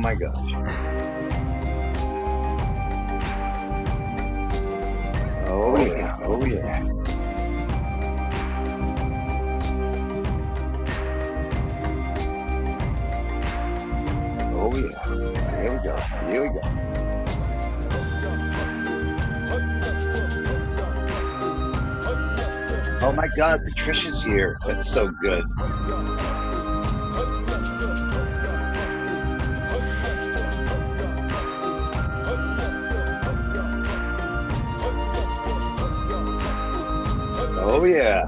my gosh. Oh yeah, oh yeah. Oh yeah. Here we go. Here we go. Oh my God, Patricia's here. That's so good. Oh yeah.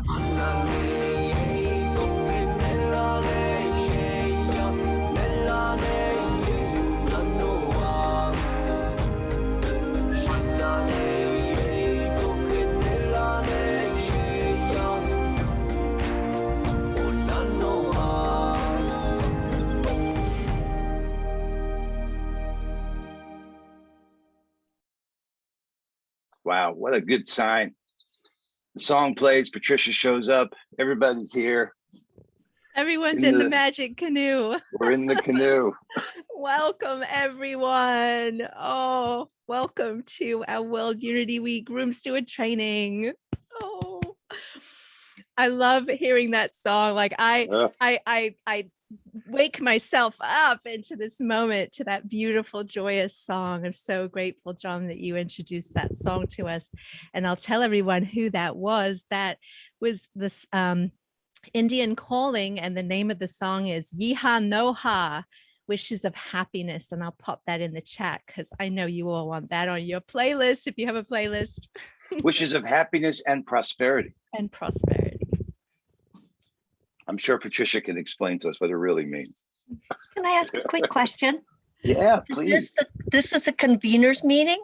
Wow, what a good sign. The song plays, Patricia shows up, everybody's here. Everyone's in the magic canoe. We're in the canoe. Welcome, everyone. Oh, welcome to our World Unity Week Room Steward training. Oh, I love hearing that song. Like I wake myself up into this moment to that beautiful, joyous song. I'm so grateful, John, that you introduced that song to us. And I'll tell everyone who that was. That was this Indian calling, and the name of the song is Yiha Noha, Wishes of Happiness. And I'll pop that in the chat because I know you all want that on your playlist if you have a playlist. Wishes of happiness and prosperity. And prosperity. I'm sure Patricia can explain to us what it really means. Can I ask a quick question? Yeah, please. This is a conveners meeting?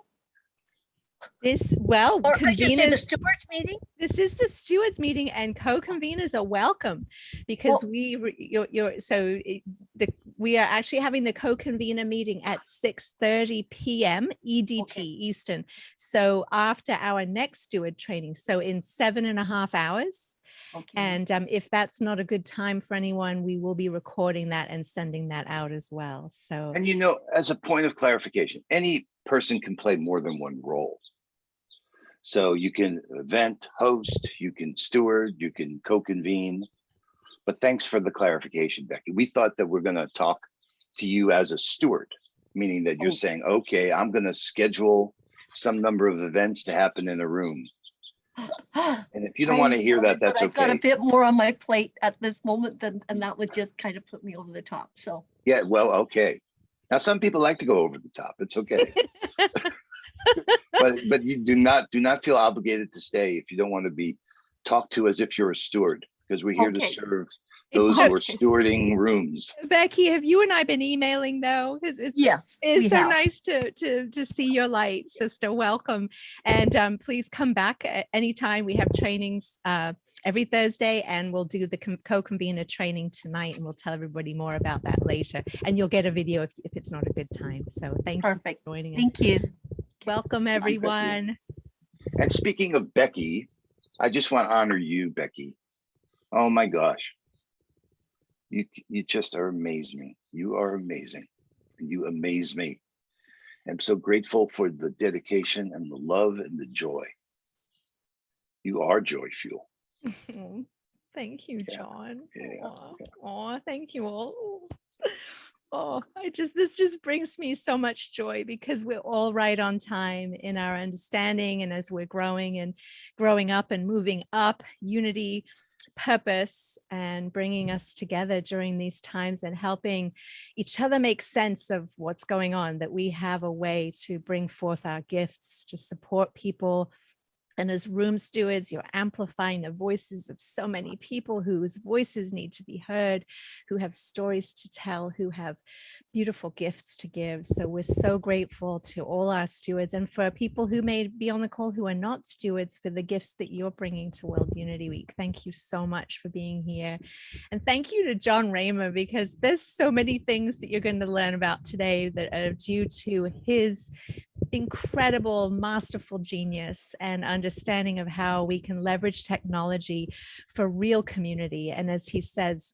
Well, or I should say the stewards meeting? This is the stewards meeting, and co-conveners are welcome because we are actually having the co-convener meeting at 6:30 p.m. EDT Eastern. So after our next steward training, so in 7.5 hours. Okay. And if that's not a good time for anyone, we will be recording that and sending that out as well. So, and as a point of clarification, any person can play more than one role. So you can event host, you can steward, you can co-convene. But thanks for the clarification, Becky. We thought that we're going to talk to you as a steward, meaning that you're saying, okay, I'm going to schedule some number of events to happen in a room. And if you don't want to hear that, that's okay. I've got a bit more on my plate at this moment, and that would just kind of put me over the top. So yeah, well, okay. Now some people like to go over the top. It's okay. but you do not feel obligated to stay if you don't want to be talked to as if you're a steward, because we're here to serve those who are stewarding rooms. Becky, have you and I been emailing though? Because it's so nice to see your light, sister. Welcome, and please come back at any time. We have trainings every Thursday, and we'll do the co-convener training tonight, and we'll tell everybody more about that later. And you'll get a video if it's not a good time. So thank you for joining us. Thank you. Welcome, everyone. And speaking of Becky, I just want to honor you, Becky. Oh my gosh. You just are amazing. You are amazing. And you amaze me. I'm so grateful for the dedication and the love and the joy. You are joy fuel. Thank you, John. Yeah. Thank you all. Oh, this just brings me so much joy because we're all right on time in our understanding, and as we're growing up and moving up unity, purpose, and bringing us together during these times and helping each other make sense of what's going on, that we have a way to bring forth our gifts to support people. And as room stewards, you're amplifying the voices of so many people whose voices need to be heard, who have stories to tell, who have beautiful gifts to give. So we're so grateful to all our stewards, and for people who may be on the call who are not stewards, for the gifts that you're bringing to World Unity Week. Thank you so much for being here. And thank you to John Raymer, because there's so many things that you're going to learn about today that are due to his incredible, masterful genius and understanding of how we can leverage technology for real community. And as he says,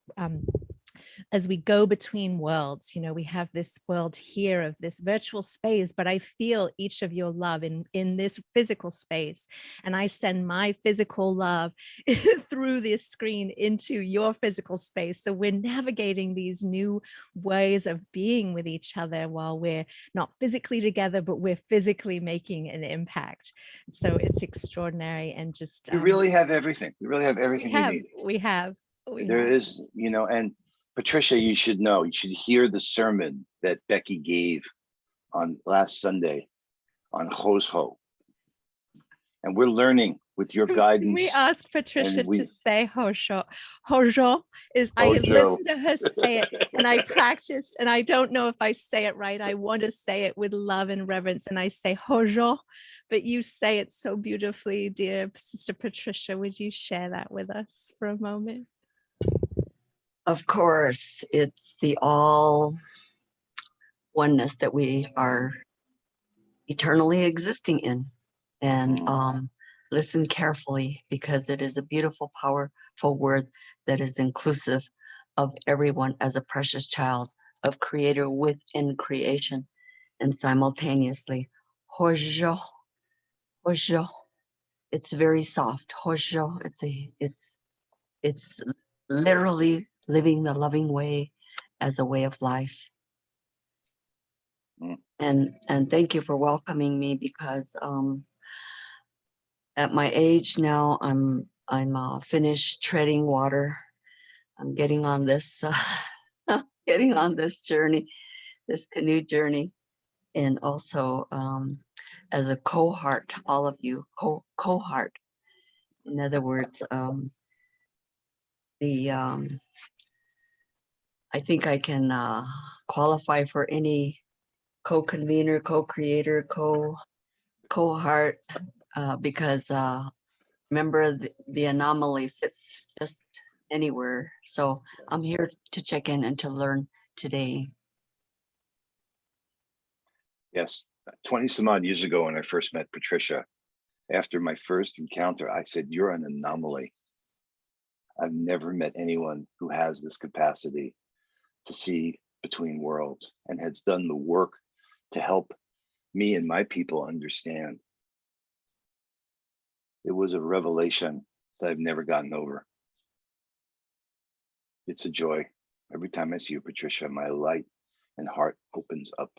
as we go between worlds, you know, we have this world here of this virtual space, but I feel each of your love in this physical space. And I send my physical love through this screen into your physical space. So we're navigating these new ways of being with each other while we're not physically together, but we're physically making an impact. So it's extraordinary. And just We really have everything. We really have everything you need. we have. There is, you know, and Patricia, you should know, you should hear the sermon that Becky gave on last Sunday on Hosho. And we're learning with your guidance. We asked Patricia to say Hosho. Hosho is, I Hojo. listened to her say it and I practiced, and I don't know if I say it right. I want to say it with love and reverence, and I say Hosho, but you say it so beautifully, dear Sister Patricia. Would you share that with us for a moment? Of course, it's the all oneness that we are eternally existing in. And listen carefully, because it is a beautiful, powerful word that is inclusive of everyone as a precious child of Creator within creation, and simultaneously. Hojo, Hojo. It's very soft. Hojo. It's literally living the loving way as a way of life. And thank you for welcoming me, because at my age now, I'm finished treading water. I'm getting on this journey, this canoe journey, and also as a cohort, all of you cohort. In other words, I think I can qualify for any co-convener, co-creator, cohort, because remember, the anomaly fits just anywhere. So I'm here to check in and to learn today. Yes, 20 some odd years ago when I first met Patricia, after my first encounter, I said, you're an anomaly. I've never met anyone who has this capacity to see between worlds and has done the work to help me and my people understand. It was a revelation that I've never gotten over. It's a joy. Every time I see you, Patricia, my light and heart opens up.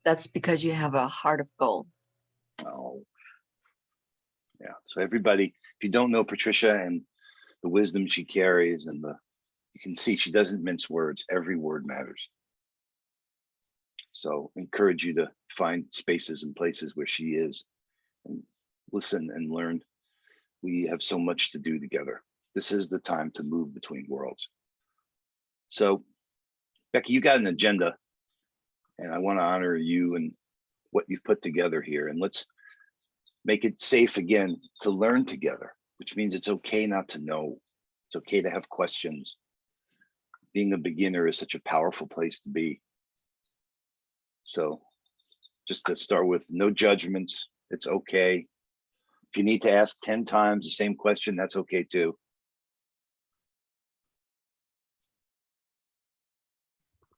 That's because you have a heart of gold. Oh, yeah. So everybody, if you don't know Patricia and the wisdom she carries, and you can see she doesn't mince words. Every word matters. So encourage you to find spaces and places where she is and listen and learn. We have so much to do together. This is the time to move between worlds. So Becky, you got an agenda, and I want to honor you and what you've put together here. And let's make it safe again to learn together, which means it's okay not to know. It's okay to have questions. Being a beginner is such a powerful place to be. So just to start with, no judgments. It's okay. If you need to ask 10 times the same question, that's okay too.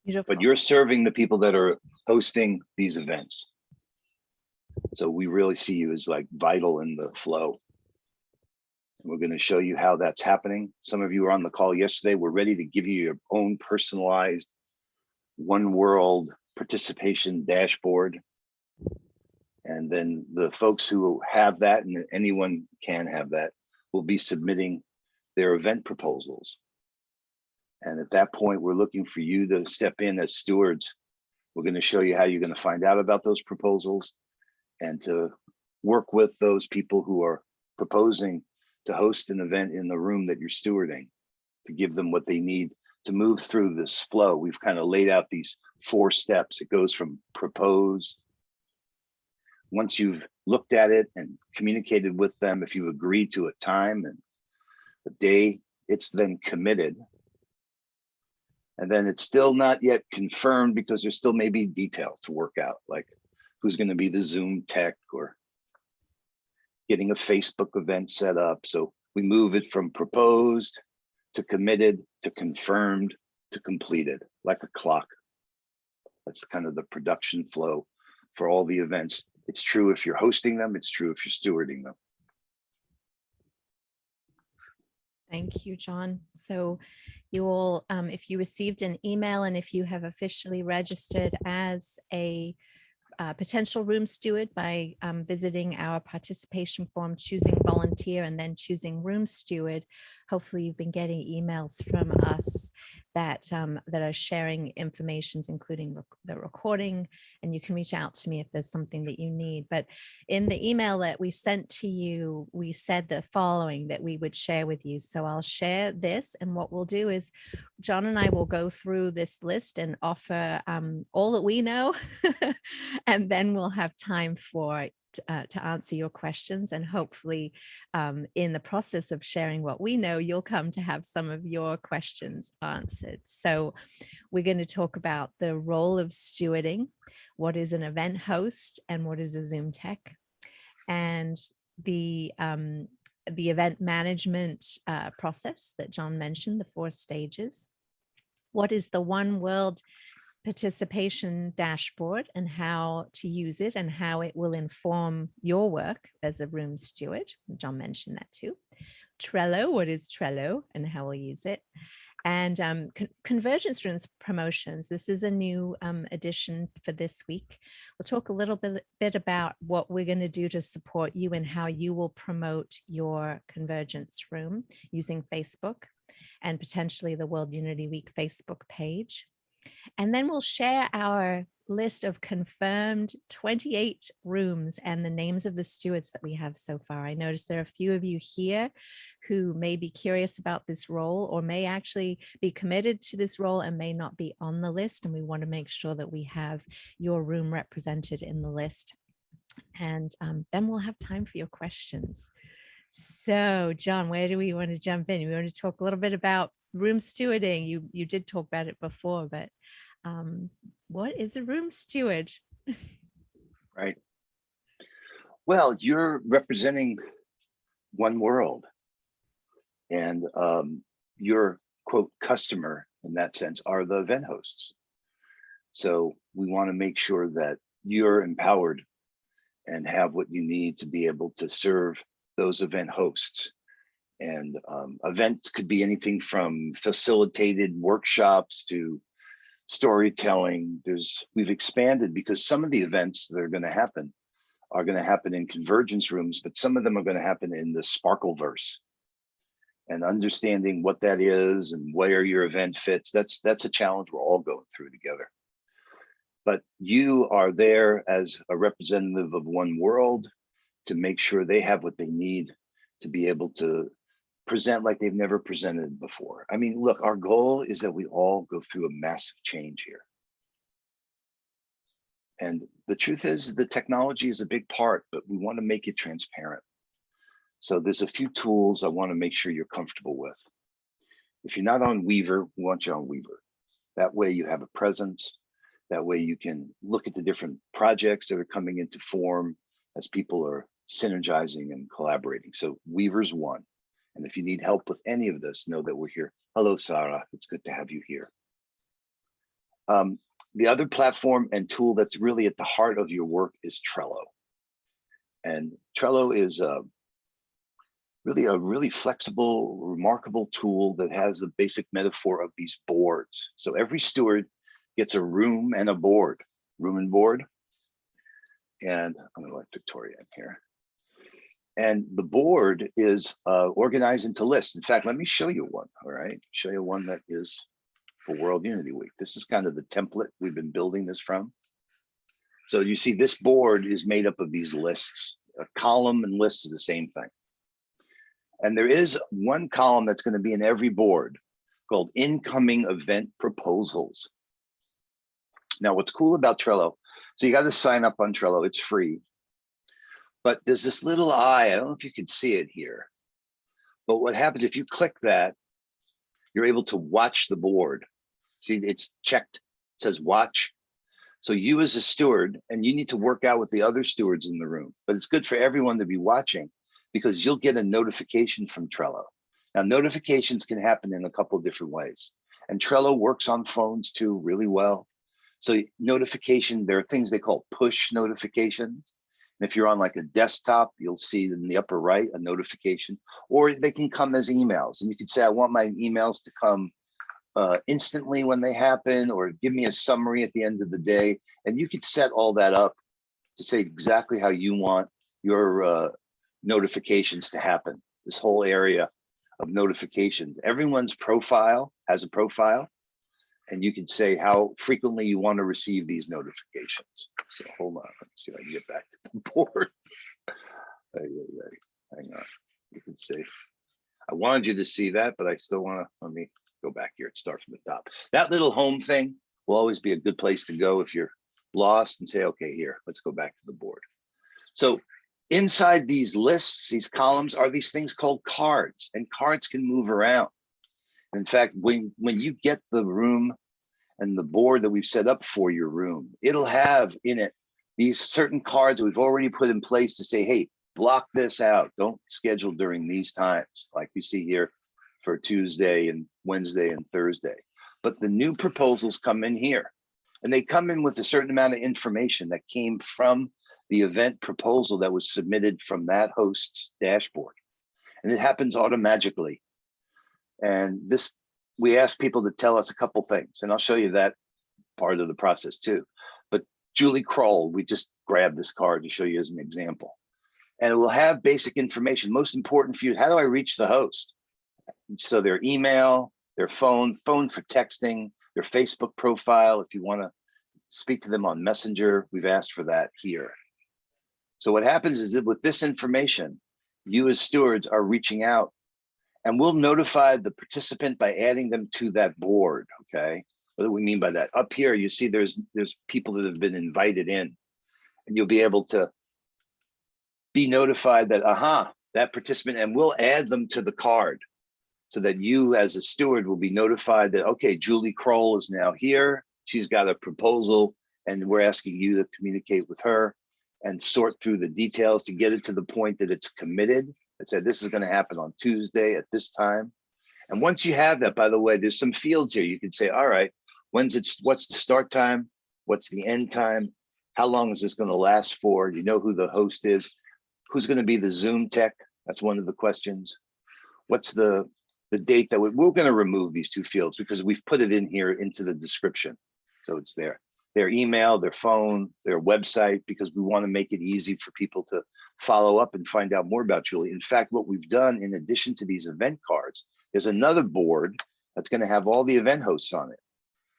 Beautiful. But you're serving the people that are hosting these events. So we really see you as like vital in the flow. And we're going to show you how that's happening. Some of you were on the call yesterday. We're ready to give you your own personalized one world participation dashboard. And then the folks who have that, and anyone can have that, will be submitting their event proposals. And at that point, we're looking for you to step in as stewards. We're going to show you how you're going to find out about those proposals and to work with those people who are proposing to host an event in the room that you're stewarding, to give them what they need to move through this flow. We've kind of laid out these 4 steps. It goes from propose. Once you've looked at it and communicated with them, if you agree to a time and a day, it's then committed. And then it's still not yet confirmed because there still may be details to work out, like who's going to be the Zoom tech or getting a Facebook event set up. So we move it from proposed to committed to confirmed to completed, like a clock. That's kind of the production flow for all the events. It's true if you're hosting them, it's true if you're stewarding them. Thank you, John. So you all, if you received an email and if you have officially registered as a potential room steward by visiting our participation form, choosing volunteer, and then choosing room steward, hopefully you've been getting emails from us that that are sharing informations, including the recording, and you can reach out to me if there's something that you need. But in the email that we sent to you, we said the following that we would share with you. So I'll share this, and what we'll do is John and I will go through this list and offer all that we know, and then we'll have time for to answer your questions, and hopefully in the process of sharing what we know, you'll come to have some of your questions answered. So we're going to talk about the role of stewarding, what is an event host, and what is a Zoom tech, and the event management process that John mentioned, the 4 stages. What is the One World participation dashboard and how to use it and how it will inform your work as a room steward? John mentioned that too. Trello, what is Trello and how we'll use it? And convergence rooms promotions. This is a new addition for this week. We'll talk a little bit about what we're going to do to support you and how you will promote your convergence room using Facebook and potentially the World Unity Week Facebook page. And then we'll share our list of confirmed 28 rooms and the names of the stewards that we have so far. I noticed there are a few of you here who may be curious about this role or may actually be committed to this role and may not be on the list. And we want to make sure that we have your room represented in the list. And then we'll have time for your questions. So, John, where do we want to jump in? We want to talk a little bit about room stewarding. You did talk about it before, but what is a room steward? Right. Well, you're representing One World, and your quote customer in that sense are the event hosts. So we want to make sure that you're empowered and have what you need to be able to serve those event hosts. And events could be anything from facilitated workshops to storytelling. We've expanded because some of the events that are going to happen in convergence rooms, but some of them are going to happen in the Sparkleverse. And understanding what that is and where your event fits, that's a challenge we're all going through together. But you are there as a representative of One World to make sure they have what they need to be able to present like they've never presented before. I mean, look, our goal is that we all go through a massive change here. And the truth is the technology is a big part, but we want to make it transparent. So there's a few tools I want to make sure you're comfortable with. If you're not on Weaver, we want you on Weaver. That way you have a presence. That way you can look at the different projects that are coming into form as people are synergizing and collaborating. So Weaver's one. And if you need help with any of this, know that we're here. Hello, Sarah. It's good to have you here. The other platform and tool that's really at the heart of your work is Trello. And Trello is really a really flexible, remarkable tool that has the basic metaphor of these boards. So every steward gets a room and a board, room and board. And I'm going to let Victoria in here. And the board is organized into lists. In fact, let me show you one, all right? Show you one that is for World Unity Week. This is kind of the template we've been building this from. So you see this board is made up of these lists. A column and list is the same thing. And there is one column that's going to be in every board called incoming event proposals. Now, what's cool about Trello, so you got to sign up on Trello, it's free. But there's this little eye, I don't know if you can see it here. But what happens if you click that, you're able to watch the board. See, it's checked, it says watch. So you as a steward, and you need to work out with the other stewards in the room, but it's good for everyone to be watching because you'll get a notification from Trello. Now, notifications can happen in a couple of different ways. And Trello works on phones too really well. So notification, there are things they call push notifications. And if you're on like a desktop, you'll see in the upper right a notification, or they can come as emails. And you could say, I want my emails to come instantly when they happen, or give me a summary at the end of the day. And you could set all that up to say exactly how you want your notifications to happen. This whole area of notifications, everyone's profile has a profile, and you can say how frequently you want to receive these notifications. So hold on, let me see if I can get back to the board. Hang on, you can see. I wanted you to see that, but I still want to, let me go back here and start from the top. That little home thing will always be a good place to go if you're lost and say, okay, here, let's go back to the board. So inside these lists, these columns are these things called cards, and cards can move around. In fact, when you get the room and the board that we've set up for your room, it'll have in it these certain cards we've already put in place to say, hey, block this out. Don't schedule during these times, like we see here for Tuesday and Wednesday and Thursday. But the new proposals come in here, and they come in with a certain amount of information that came from the event proposal that was submitted from that host's dashboard. And it happens automatically. And this, we ask people to tell us a couple things, and I'll show you that part of the process too. But Julie Kroll, we just grabbed this card to show you as an example. And it will have basic information. Most important for you, how do I reach the host? So their email, their phone for texting, their Facebook profile, if you want to speak to them on Messenger, we've asked for that here. So what happens is that with this information, you as stewards are reaching out, and we'll notify the participant by adding them to that board, okay? What do we mean by that? Up here, you see there's people that have been invited in, and you'll be able to be notified that, that participant, and we'll add them to the card so that you as a steward will be notified that, okay, Julie Kroll is now here. She's got a proposal, and we're asking you to communicate with her and sort through the details to get it to the point that it's committed. It said, this is going to happen on Tuesday at this time. And once you have that, by the way, there's some fields here. You can say, all right, what's the start time? What's the end time? How long is this going to last for? You know who the host is. Who's going to be the Zoom tech? That's one of the questions. What's the date that we're going to remove these two fields because we've put it in here into the description. So it's there. Their email, their phone, their website, because we want to make it easy for people to follow up and find out more about Julie. In fact, what we've done in addition to these event cards, there's another board that's going to have all the event hosts on it.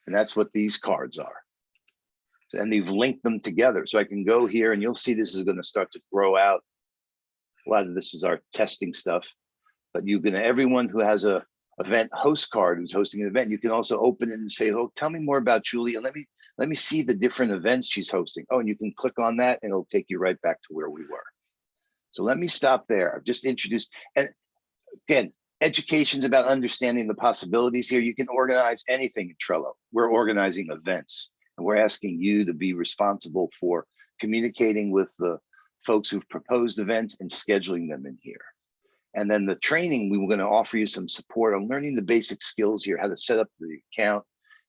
And that's what these cards are. And they've linked them together. So I can go here and you'll see this is going to start to grow out. A lot of this is our testing stuff, but everyone who has a event host card who's hosting an event, you can also open it and say, oh, tell me more about Julie and let me see the different events she's hosting. Oh, and you can click on that and it'll take you right back to where we were. So let me stop there. I've just introduced, and again, education's about understanding the possibilities here. You can organize anything in Trello. We're organizing events, and we're asking you to be responsible for communicating with the folks who've proposed events and scheduling them in here. And then the training, we were going to offer you some support on learning the basic skills here, how to set up the account,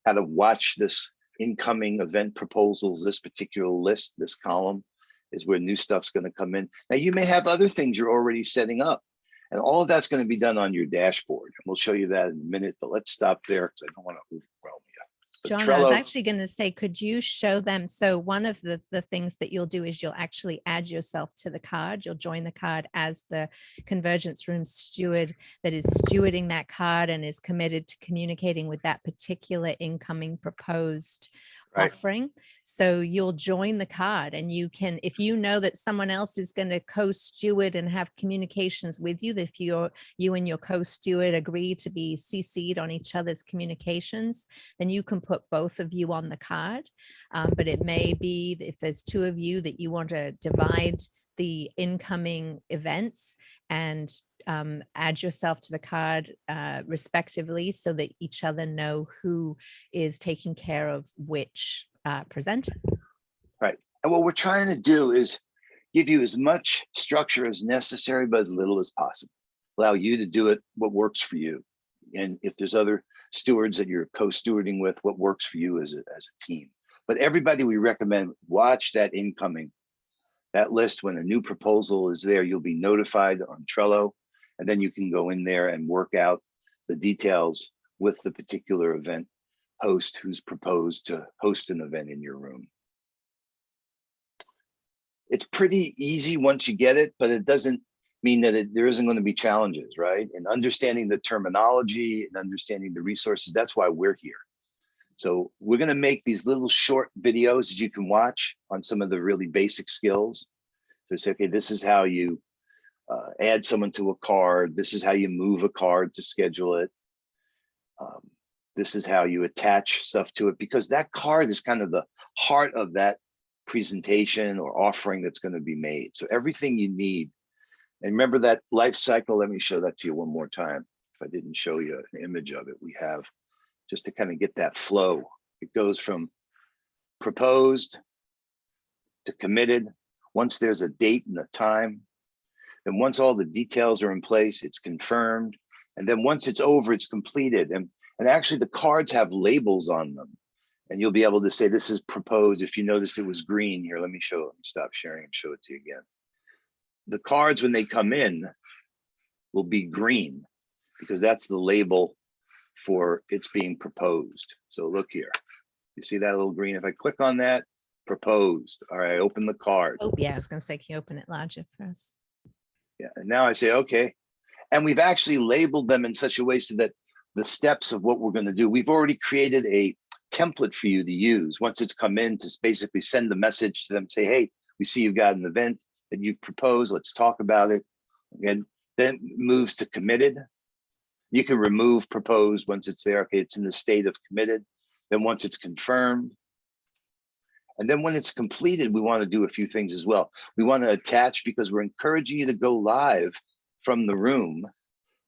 how to watch this incoming event proposals, this particular list, this column is where new stuff's going to come in. Now you may have other things you're already setting up, and all of that's going to be done on your dashboard. And we'll show you that in a minute, but let's stop there because I don't want to overwhelm you. But John, Trello, I was actually going to say, could you show them? So one of the things that you'll do is you'll actually add yourself to the card. You'll join the card as the Convergence Room steward that is stewarding that card and is committed to communicating with that particular incoming proposed offering. So you'll join the card, and you can, if you know that someone else is going to co-steward and have communications with you, that if you and your co-steward agree to be CC'd on each other's communications, then you can put both of you on the card. But it may be that if there's two of you that you want to divide the incoming events and add yourself to the card respectively, so that each other know who is taking care of which presenter. Right. And what we're trying to do is give you as much structure as necessary, but as little as possible. Allow you to do it what works for you. And if there's other stewards that you're co-stewarding with, what works for you as a team. But everybody, we recommend watch that incoming, that list. When a new proposal is there, you'll be notified on Trello, and then you can go in there and work out the details with the particular event host who's proposed to host an event in your room. It's pretty easy once you get it, but it doesn't mean that there isn't going to be challenges, right? And understanding the terminology and understanding the resources, that's why we're here. So we're going to make these little short videos that you can watch on some of the really basic skills. So say, okay, this is how you add someone to a card. This is how you move a card to schedule it. This is how you attach stuff to it, because that card is kind of the heart of that presentation or offering that's going to be made. So everything you need. And remember that life cycle. Let me show that to you one more time. If I didn't show you an image of it, we have, just to kind of get that flow. It goes from proposed to committed. Once there's a date and a time, then once all the details are in place, it's confirmed. And then once it's over, it's completed. And actually the cards have labels on them. And you'll be able to say, this is proposed. If you noticed it was green here, let me show it. Stop sharing and show it to you again. The cards, when they come in, will be green because that's the label for it's being proposed. So look here. You see that little green? If I click on that, proposed. All right, open the card. Oh, yeah, I was going to say, can you open it larger for us? Yeah, and now I say, okay. And we've actually labeled them in such a way so that the steps of what we're going to do, we've already created a template for you to use once it's come in, to basically send the message to them, say, hey, we see you've got an event that you've proposed, let's talk about it. And then it moves to committed. You can remove proposed once it's there. Okay, it's in the state of committed. Then once it's confirmed, and then when it's completed, we want to do a few things as well. We want to attach, because we're encouraging you to go live from the room.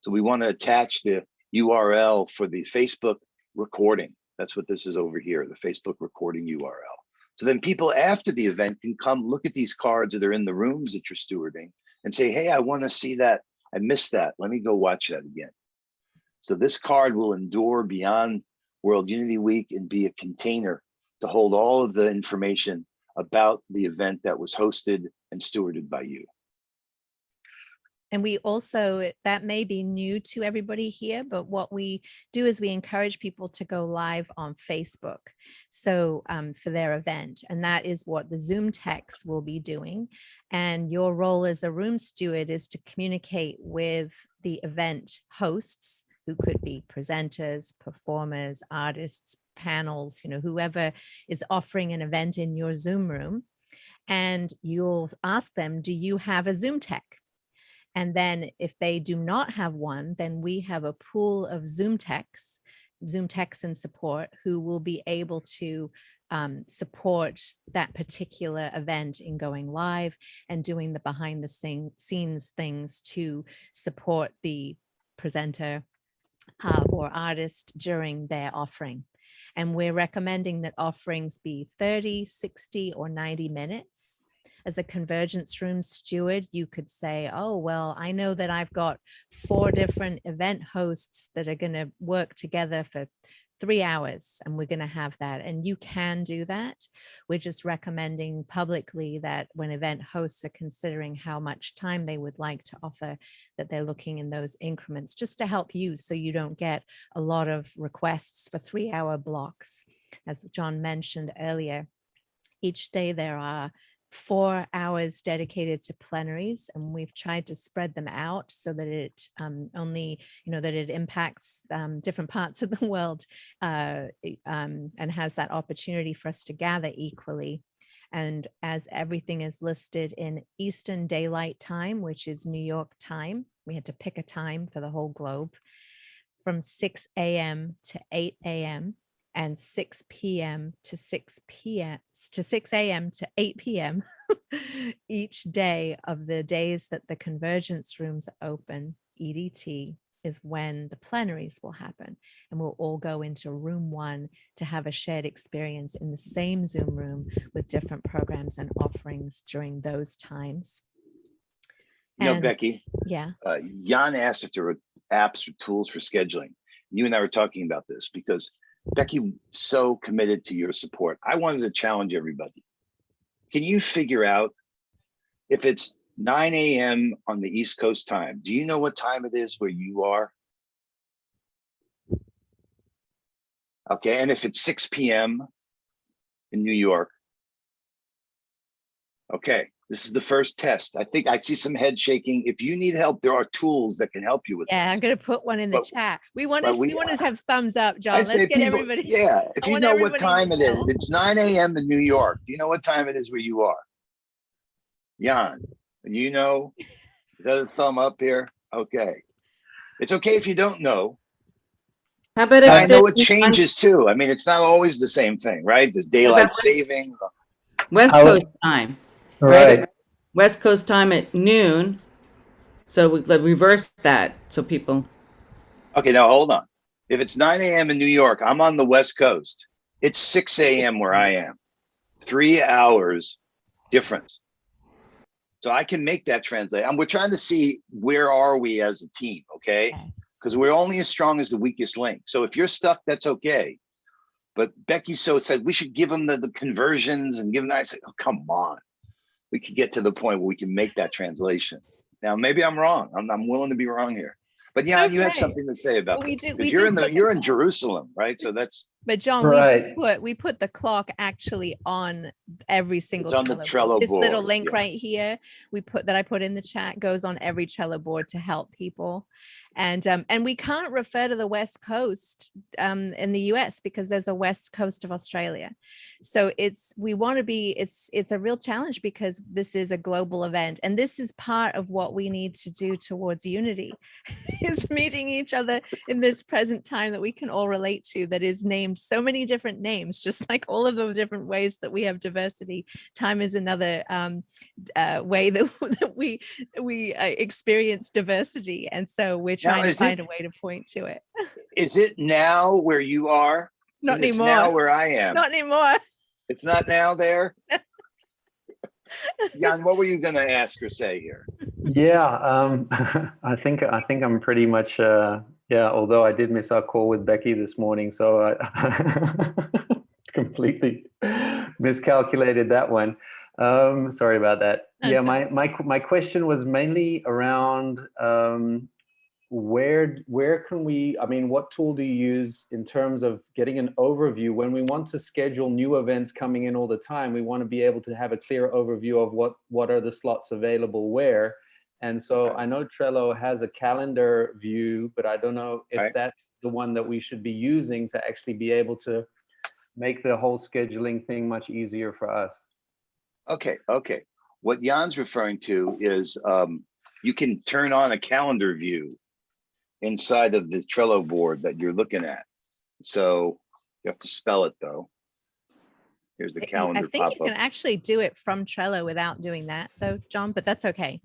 So we want to attach the URL for the Facebook recording. That's what this is over here, the Facebook recording URL. So then people after the event can come look at these cards that are in the rooms that you're stewarding and say, hey, I want to see that. I missed that. Let me go watch that again. So this card will endure beyond World Unity Week and be a container to hold all of the information about the event that was hosted and stewarded by you. And we also, that may be new to everybody here, but what we do is we encourage people to go live on Facebook. So for their event, and that is what the Zoom techs will be doing. And your role as a room steward is to communicate with the event hosts, who could be presenters, performers, artists, panels, whoever is offering an event in your Zoom room. And you'll ask them, do you have a Zoom tech? And then if they do not have one, then we have a pool of Zoom techs and support who will be able to support that particular event in going live and doing the behind the scenes things to support the presenter or artist during their offering. And we're recommending that offerings be 30, 60, or 90 minutes. As a convergence room steward, you could say, oh, well, I know that I've got 4 different event hosts that are going to work together for 3 hours, and we're going to have that. And you can do that. We're just recommending publicly that when event hosts are considering how much time they would like to offer, that they're looking in those increments just to help you, so you don't get a lot of requests for 3-hour blocks. As John mentioned earlier, each day there are 4 hours dedicated to plenaries, and we've tried to spread them out so that it only, that it impacts different parts of the world and has that opportunity for us to gather equally. And as everything is listed in Eastern Daylight Time, which is New York time, we had to pick a time for the whole globe, from 6 a.m. to 8 a.m. and 6 p.m. to 6 a.m. to 8 p.m. each day of the days that the convergence rooms are open, EDT, is when the plenaries will happen. And we'll all go into room 1 to have a shared experience in the same Zoom room with different programs and offerings during those times. Becky, yeah, Jan asked if there were apps or tools for scheduling. You and I were talking about this because Becky so committed to your support. I wanted to challenge everybody. Can you figure out if it's 9 a.m. on the East Coast time? Do you know what time it is where you are? Okay, and if it's 6 p.m. in New York. Okay, this is the first test. I think I see some head shaking. If you need help, there are tools that can help you with Yeah, this. I'm gonna put one in the chat. We want to have thumbs up, John. I say Let's get people, everybody. yeah, if I you want know what everybody to time it is, know. it's 9 a.m. in New York. Do you know what time it is where you are? Jan, do you know? Is that a thumb up here? Okay. It's okay if you don't know. How about I if know it there's changes too. I mean, it's not always the same thing, right? There's daylight West- saving. West I Coast would- time, Right. West Coast time at noon. So we like reverse that so people. Okay, now hold on. If it's 9 a.m. in New York, I'm on the West Coast. It's 6 a.m. where I am. 3 hours difference. So I can make that translate. And we're trying to see where are we as a team, okay? Yes. Because we're only as strong as the weakest link. So if you're stuck, that's okay. But Becky so said we should give them the conversions and give them that. I said, oh, come on. We could get to the point where we can make that translation. Now, maybe I'm wrong. I'm willing to be wrong here. But yeah, you had okay. something to say about Well, we this, do- because we do you're in Jerusalem, right? So that's But John, Right. we put the clock actually on every single It's on the Trello This little board, link yeah. right here, that I put in the chat goes on every Trello board to help people. And we can't refer to the West Coast in the US because there's a West Coast of Australia. So it's a real challenge because this is a global event. And this is part of what we need to do towards unity is meeting each other in this present time that we can all relate to, that is named so many different names, just like all of the different ways that we have diversity. Time is another way that we experience diversity, and so we're trying to find a way to point to it. Is it now where you are? Not 'Cause it's anymore. now where I am. Not anymore. It's not now there. Jan, what were you going to ask or say here? Yeah, I think I'm pretty much yeah. Although I did miss our call with Becky this morning, so I completely miscalculated that one. Sorry about that. That's Yeah, all right. my question was mainly around where can we, I mean, what tool do you use in terms of getting an overview when we want to schedule new events coming in all the time? We want to be able to have a clear overview of what are the slots available where. And so I know Trello has a calendar view, but I don't know if that's the one that we should be using to actually be able to make the whole scheduling thing much easier for us. Okay. What Jan's referring to is you can turn on a calendar view inside of the Trello board that you're looking at. So you have to spell it though. Here's the calendar I think you pop-up. can actually do it from Trello without doing that though, John, but that's okay.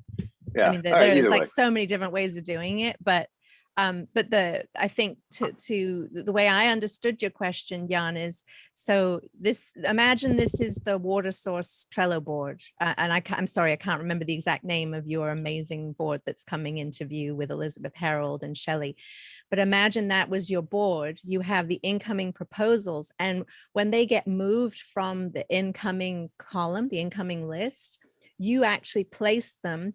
Yeah. I mean, All right, there's either like way. so many different ways of doing it, but I think to the way I understood your question, Jan, is so imagine this is the water source Trello board, and I'm sorry, I can't remember the exact name of your amazing board that's coming into view with Elizabeth Harold and Shelley, but imagine that was your board. You have the incoming proposals, and when they get moved from the incoming column, the incoming list, you actually place them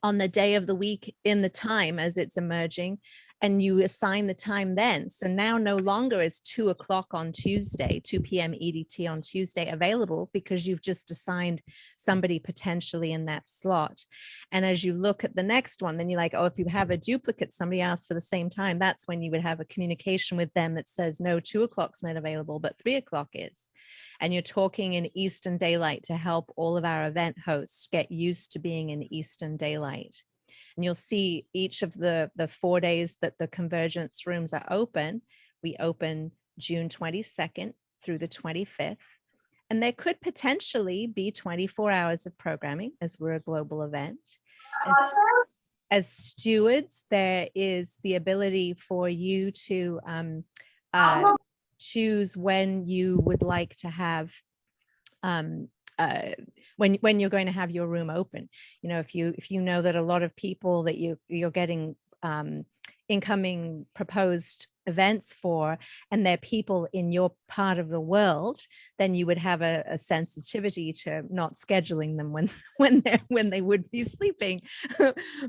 on the day of the week in the time as it's emerging, and you assign the time then. So now no longer is 2 o'clock on Tuesday, 2 p.m. EDT on Tuesday available because you've just assigned somebody potentially in that slot. And as you look at the next one, then you're like, oh, if you have a duplicate, somebody else for the same time, that's when you would have a communication with them that says, no, 2 o'clock's not available, but 3 o'clock is. And you're talking in Eastern Daylight to help all of our event hosts get used to being in Eastern Daylight. And you'll see each of the 4 days that the convergence rooms are open. We open June 22nd through the 25th. And there could potentially be 24 hours of programming as we're a global event. As stewards, there is the ability for you to choose when you would like to have when you're going to have your room open. You know, if you know that a lot of people that you're getting incoming proposed events for, and they're people in your part of the world, then you would have a sensitivity to not scheduling them when they would be sleeping.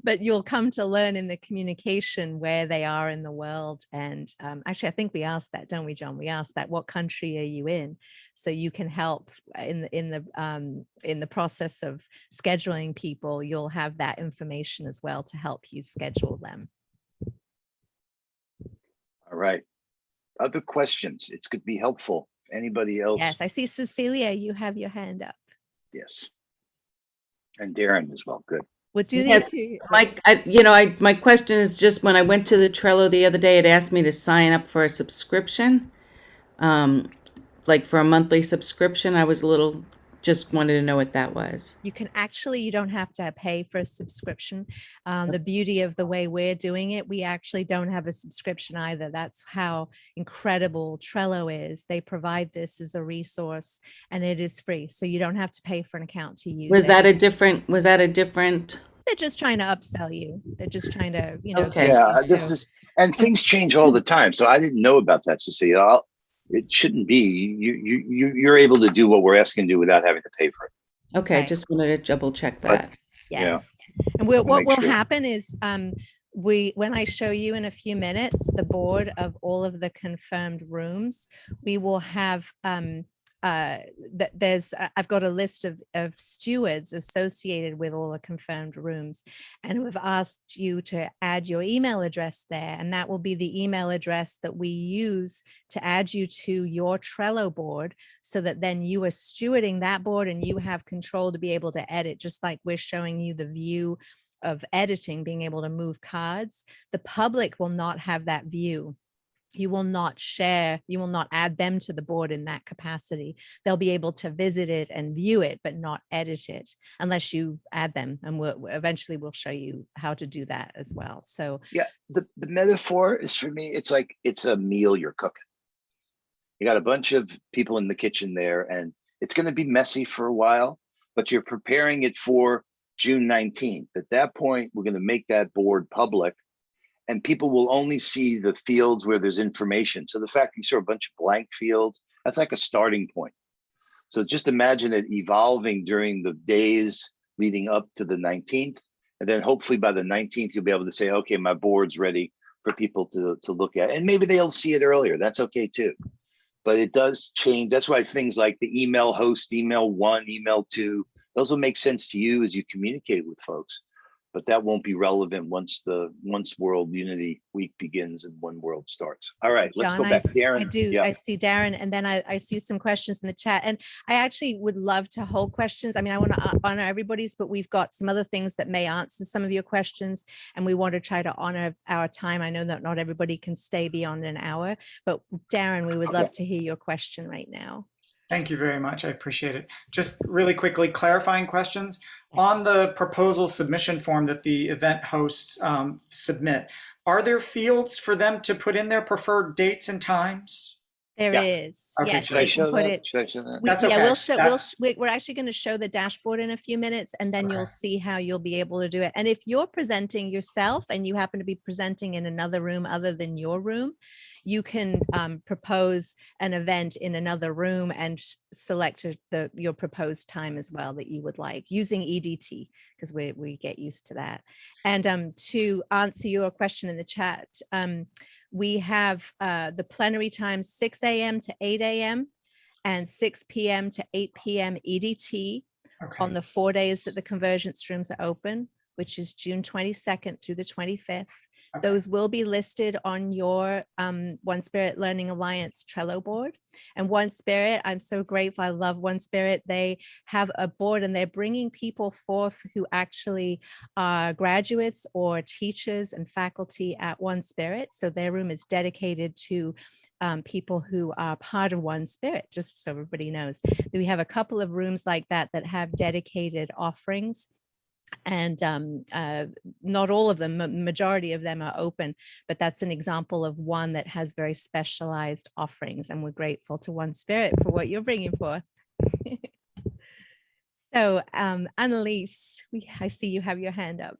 But you'll come to learn in the communication where they are in the world. And actually, I think we asked that, don't we, John? We asked that, what country are you in? So you can help in the process of scheduling people. You'll have that information as well to help you schedule them. All right. Other questions? It's could be helpful. Anybody else? Yes, I see Cecilia, you have your hand up. Yes. And Darren as well. Good. We'll do Yes, these two. My question is just when I went to the Trello the other day, it asked me to sign up for a subscription, like for a monthly subscription. I was just wanted to know what that was. You don't have to pay for a subscription. The beauty of the way we're doing it, we actually don't have a subscription either. That's how incredible Trello is. They provide this as a resource and it is free. So you don't have to pay for an account to use it. Was that a different? They're just trying to upsell you. They're just trying to, Okay. Yeah, and things change all the time. So I didn't know about that, Cecilia. It shouldn't be. You're able to do what we're asking to do without having to pay for it. Okay, Right. just wanted to double check that. Yes. And We'll what make will sure. happen is when I show you in a few minutes the board of all of the confirmed rooms, we will have I've got a list of stewards associated with all the confirmed rooms, and we've asked you to add your email address there, and that will be the email address that we use to add you to your Trello board, so that then you are stewarding that board and you have control to be able to edit, just like we're showing you the view of editing, being able to move cards. The public will not have that view. You will not share, you will not add them to the board in that capacity. They'll be able to visit it and view it, but not edit it unless you add them. And eventually we'll show you how to do that as well. So Yeah, the metaphor is, for me, it's like it's a meal you're cooking. You got a bunch of people in the kitchen there, and it's going to be messy for a while, but you're preparing it for June 19th. At that point, we're going to make that board public, and people will only see the fields where there's information. So the fact that you saw a bunch of blank fields, that's like a starting point. So just imagine it evolving during the days leading up to the 19th. And then hopefully by the 19th, you'll be able to say, okay, my board's ready for people to look at. And maybe they'll see it earlier. That's okay too. But it does change. That's why things like the email host, email 1, email 2, those will make sense to you as you communicate with folks. But that won't be relevant once World Unity Week begins and One World starts. All right, let's John, go back. Darren. I do. Yeah. I see Darren, and then I see some questions in the chat. And I actually would love to hold questions. I mean, I want to honor everybody's, but we've got some other things that may answer some of your questions, and we want to try to honor our time. I know that not everybody can stay beyond an hour, but Darren, we would love to hear your question right now. Thank you very much. I appreciate it. Just really quickly, clarifying questions. On the proposal submission form that the event hosts submit, are there fields for them to put in their preferred dates and times? There is. Okay, Yes, Should I they show can put that? it. Should I show that? That's Yeah, okay. we're actually going to show the dashboard in a few minutes, and then you'll Okay. see how you'll be able to do it. And if you're presenting yourself and you happen to be presenting in another room other than your room, you can propose an event in another room and select your proposed time as well that you would like, using EDT, because we get used to that. And to answer your question in the chat, we have the plenary time 6 a.m. to 8 a.m. and 6 p.m. to 8 p.m. EDT on the 4 days that the convergence rooms are open, which is June 22nd through the 25th. Okay. Those will be listed on your One Spirit Learning Alliance Trello board. And One Spirit, I'm so grateful. I love One Spirit. They have a board and they're bringing people forth who actually are graduates or teachers and faculty at One Spirit. So their room is dedicated to people who are part of One Spirit, just so everybody knows. We have a couple of rooms like that that have dedicated offerings. And not all of them, majority of them are open, but that's an example of one that has very specialized offerings, and we're grateful to One Spirit for what you're bringing forth. So Annalise, I see you have your hand up.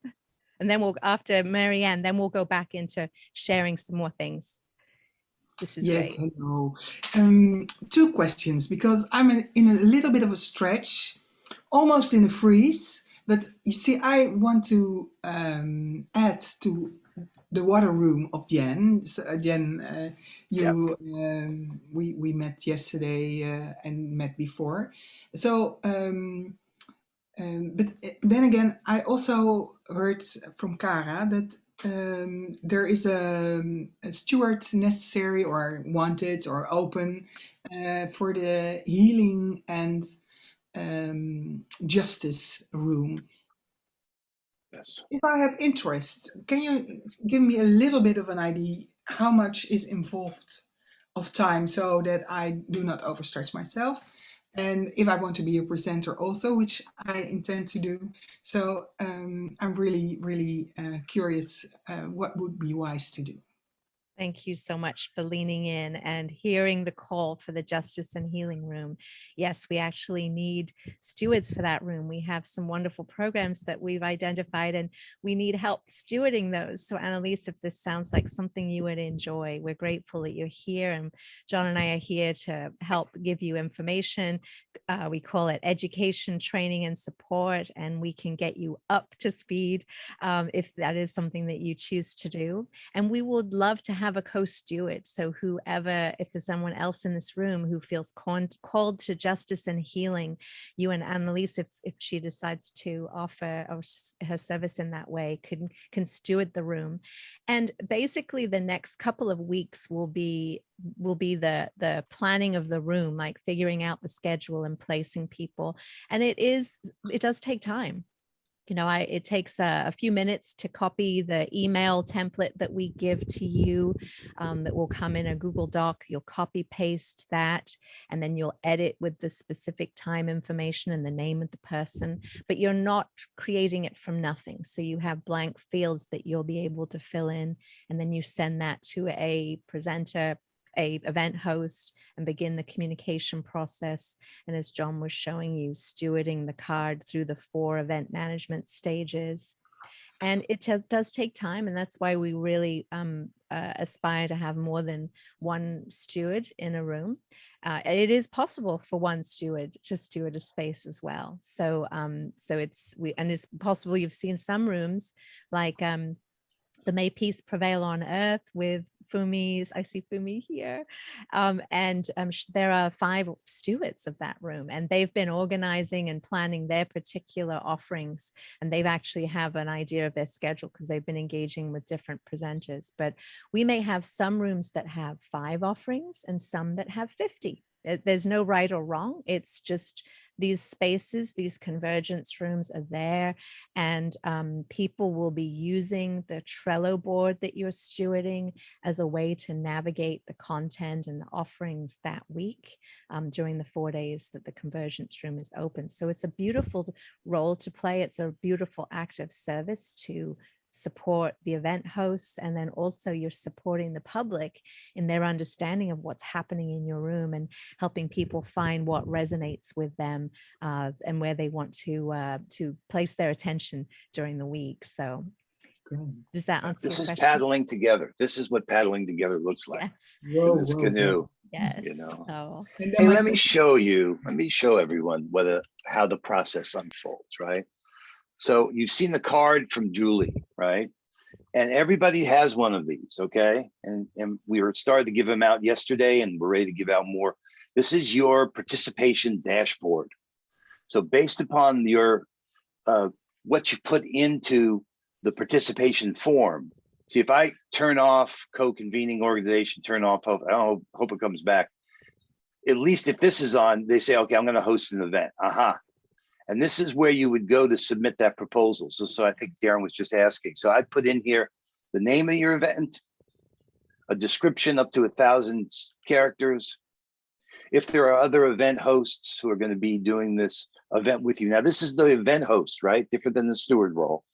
And then we'll, after Marianne, then we'll go back into sharing some more things. This is Yes, great. hello. Two questions, because I'm in a little bit of a stretch, almost in a freeze. But you see, I want to add to the water room of Jen. So, Jen, we met yesterday and met before. So, but then again, I also heard from Cara that there is a steward necessary or wanted or open for the healing and justice room. Yes. If I have interest, can you give me a little bit of an idea how much is involved of time so that I do not overstretch myself? And if I want to be a presenter also, which I intend to do. So I'm really, really curious what would be wise to do. Thank you so much for leaning in and hearing the call for the Justice and Healing Room. Yes, we actually need stewards for that room. We have some wonderful programs that we've identified and we need help stewarding those. So Annalise, if this sounds like something you would enjoy, we're grateful that you're here, and John and I are here to help give you information. We call it education, training, and support, and we can get you up to speed if that is something that you choose to do. And we would love to have a co-steward. So whoever, if there's someone else in this room who feels called to justice and healing, you and Annalise, if she decides to offer her service in that way, can steward the room. And basically the next couple of weeks will be the planning of the room, like figuring out the schedule and placing people. And it does take time. You know, it takes a few minutes to copy the email template that we give to you that will come in a Google Doc. You'll copy paste that, and then you'll edit with the specific time information and the name of the person, but you're not creating it from nothing. So you have blank fields that you'll be able to fill in, and then you send that to a presenter, a event host, and begin the communication process. And as John was showing you, stewarding the card through the 4 event management stages. And it does take time, and that's why we really aspire to have more than one steward in a room. It is possible for one steward to steward a space as well. So it's possible. You've seen some rooms like the May Peace Prevail on Earth with Fumi's, I see Fumi here, there are 5 stewards of that room, and they've been organizing and planning their particular offerings, and they've actually have an idea of their schedule because they've been engaging with different presenters. But we may have some rooms that have 5 offerings and some that have 50. There's no right or wrong. It's just these spaces, these convergence rooms are there, and people will be using the Trello board that you're stewarding as a way to navigate the content and the offerings that week during the 4 days that the convergence room is open. So it's a beautiful role to play. It's a beautiful act of service to support the event hosts, and then also you're supporting the public in their understanding of what's happening in your room and helping people find what resonates with them and where they want to place their attention during the week. So does that answer This your is question? paddling together. This is what paddling together looks like. Yes. In this canoe. Yes. You know. Oh. Hey, let me show everyone how the process unfolds, right? So you've seen the card from Julie, right? And everybody has one of these, okay? And we were started to give them out yesterday, and we're ready to give out more. This is your participation dashboard. So based upon your what you put into the participation form. See, if I turn off co-convening organization, turn off, I hope it comes back. At least if this is on, they say, okay, I'm going to host an event. And this is where you would go to submit that proposal. So I think Darren was just asking. So I put in here the name of your event, a description up to 1,000 characters. If there are other event hosts who are going to be doing this event with you. Now, this is the event host, right? Different than the steward role.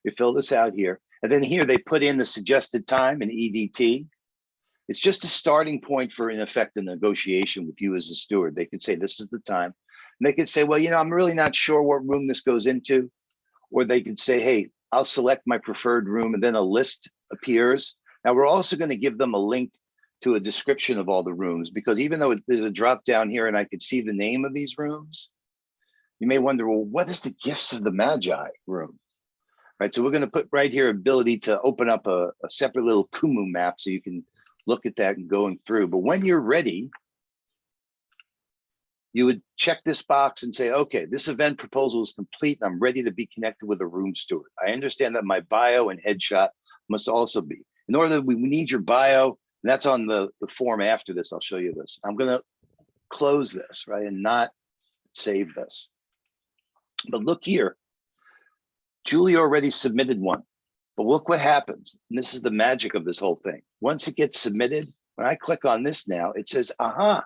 You fill this out here. And then here they put in the suggested time and EDT. It's just a starting point for, in effect, a negotiation with you as a steward. They could say, this is the time. And they could say, well, I'm really not sure what room this goes into. Or they could say, hey, I'll select my preferred room and then a list appears. Now we're also going to give them a link to a description of all the rooms, because even though there's a drop down here and I could see the name of these rooms, you may wonder, well, what is the Gifts of the Magi room? Right, so we're going to put right here ability to open up a separate little Kumu map so you can look at that and going through. But when you're ready, you would check this box and say, okay, this event proposal is complete and I'm ready to be connected with a room steward. I understand that my bio and headshot must also be. In order, we need your bio, and that's on the form after this. I'll show you this. I'm going to close this, right, and not save this. But look here. Julie already submitted one, but look what happens. And this is the magic of this whole thing. Once it gets submitted, when I click on this now, it says, aha,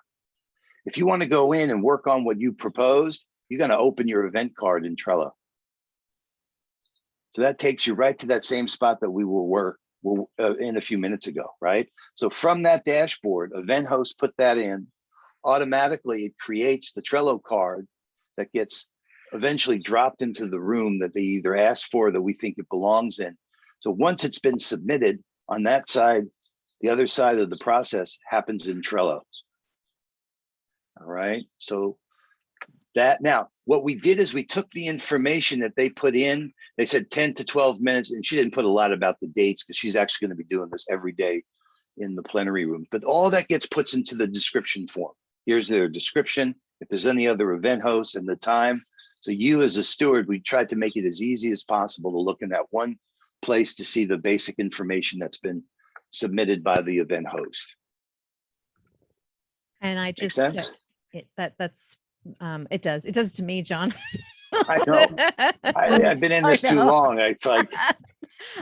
if you want to go in and work on what you proposed, you're going to open your event card in Trello. So that takes you right to that same spot that we were in a few minutes ago, right? So from that dashboard, event host put that in, automatically it creates the Trello card that gets eventually dropped into the room that they either asked for or that we think it belongs in. So once it's been submitted on that side, the other side of the process happens in Trello. All right, so that now what we did is we took the information that they put in. They said 10 to 12 minutes, and she didn't put a lot about the dates because she's actually going to be doing this every day in the plenary room. But all that gets puts into the description form. Here's their description. If there's any other event hosts and the time. So you as a steward, we tried to make it as easy as possible to look in that one place to see the basic information that's been submitted by the event host. And I Make just sense? it does to me, John. I know. I've been in this too long. It's like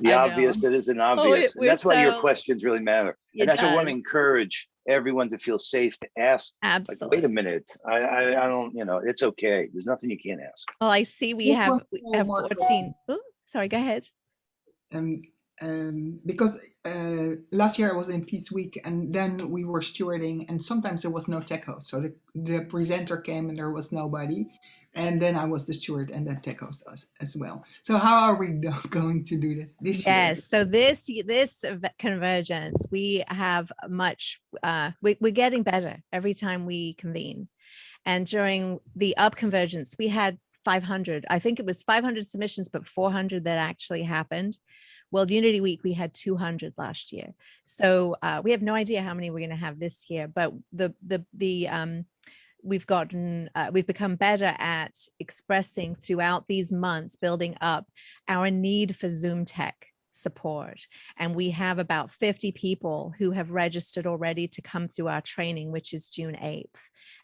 the I obvious know. that isn't obvious. And we're that's why your so- questions really matter. It And that's what I want to does. encourage everyone to feel safe to ask. Like, Absolutely. wait a minute. I don't, it's okay. There's nothing you can't ask. Well, I see we Just have one more 14. question. Ooh, sorry, go ahead. Because last year I was in Peace Week and then we were stewarding and sometimes there was no tech host. So the presenter came and there was nobody. And then I was the steward and the tech host as well. So how are we going to do this year? Yes. So this convergence, we have much, we're getting better every time we convene. And during the up convergence, we had 500. I think it was 500 submissions, but 400 that actually happened. World Unity Week, we had 200 last year. So we have no idea how many we're going to have this year, but we've become better at expressing throughout these months, building up our need for Zoom tech support. And we have about 50 people who have registered already to come through our training, which is June 8th.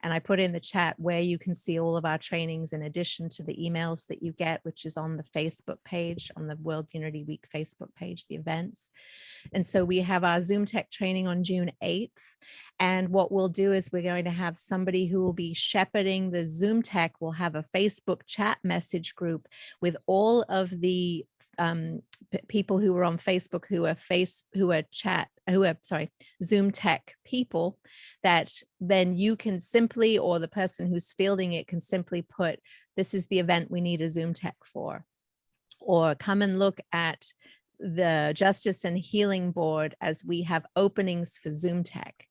And I put in the chat where you can see all of our trainings in addition to the emails that you get, which is on the Facebook page, on the World Unity Week Facebook page, the events. And so we have our Zoom tech training on June 8th. And what we'll do is we're going to have somebody who will be shepherding the Zoom tech. We'll have a Facebook chat message group with all of the people who are on Facebook who are Zoom tech people, that then you can simply, or the person who's fielding it can simply put, this is the event we need a Zoom tech for, or come and look at the Justice and Healing Board as we have openings for Zoom tech.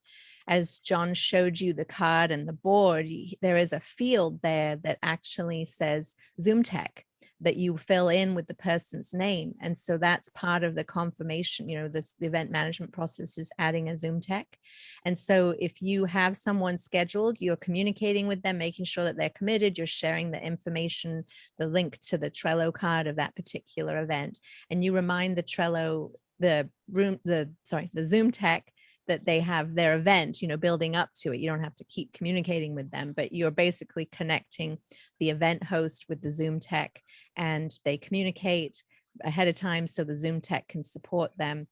As John showed you the card and the board, there is a field there that actually says Zoom tech that you fill in with the person's name. And so that's part of the confirmation, the event management process is adding a Zoom tech. And so if you have someone scheduled, you're communicating with them, making sure that they're committed, you're sharing the information, the link to the Trello card of that particular event. And you remind the Trello, the Zoom tech that they have their event, building up to it. You don't have to keep communicating with them, but you're basically connecting the event host with the Zoom tech, and they communicate ahead of time so the Zoom tech can support them.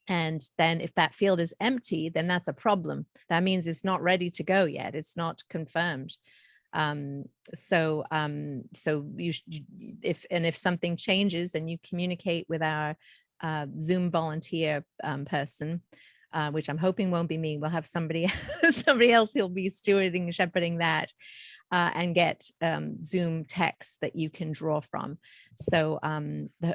And then if that field is empty, then that's a problem. That means it's not ready to go yet. It's not confirmed. So if something changes, then you communicate with our Zoom volunteer person, which I'm hoping won't be me. We'll have somebody else who'll be stewarding, shepherding that. and get Zoom text that you can draw from. So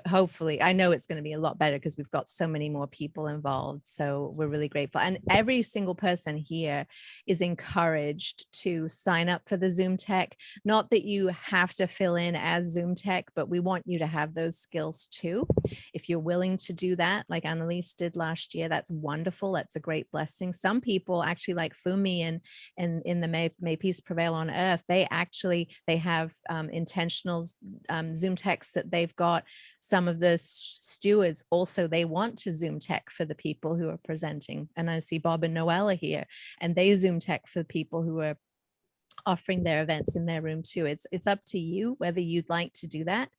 hopefully, I know it's going to be a lot better because we've got so many more people involved. So we're really grateful. And every single person here is encouraged to sign up for the Zoom tech. Not that you have to fill in as Zoom tech, but we want you to have those skills too. If you're willing to do that, like Annalise did last year, that's wonderful. That's a great blessing. Some people actually, like Fumi and in the May Peace Prevail on Earth, they have intentional Zoom techs that they've got. Some of the stewards also, they want to Zoom tech for the people who are presenting. And I see Bob and Noelle are here, and they Zoom tech for people who are offering their events in their room too. It's up to you whether you'd like to do that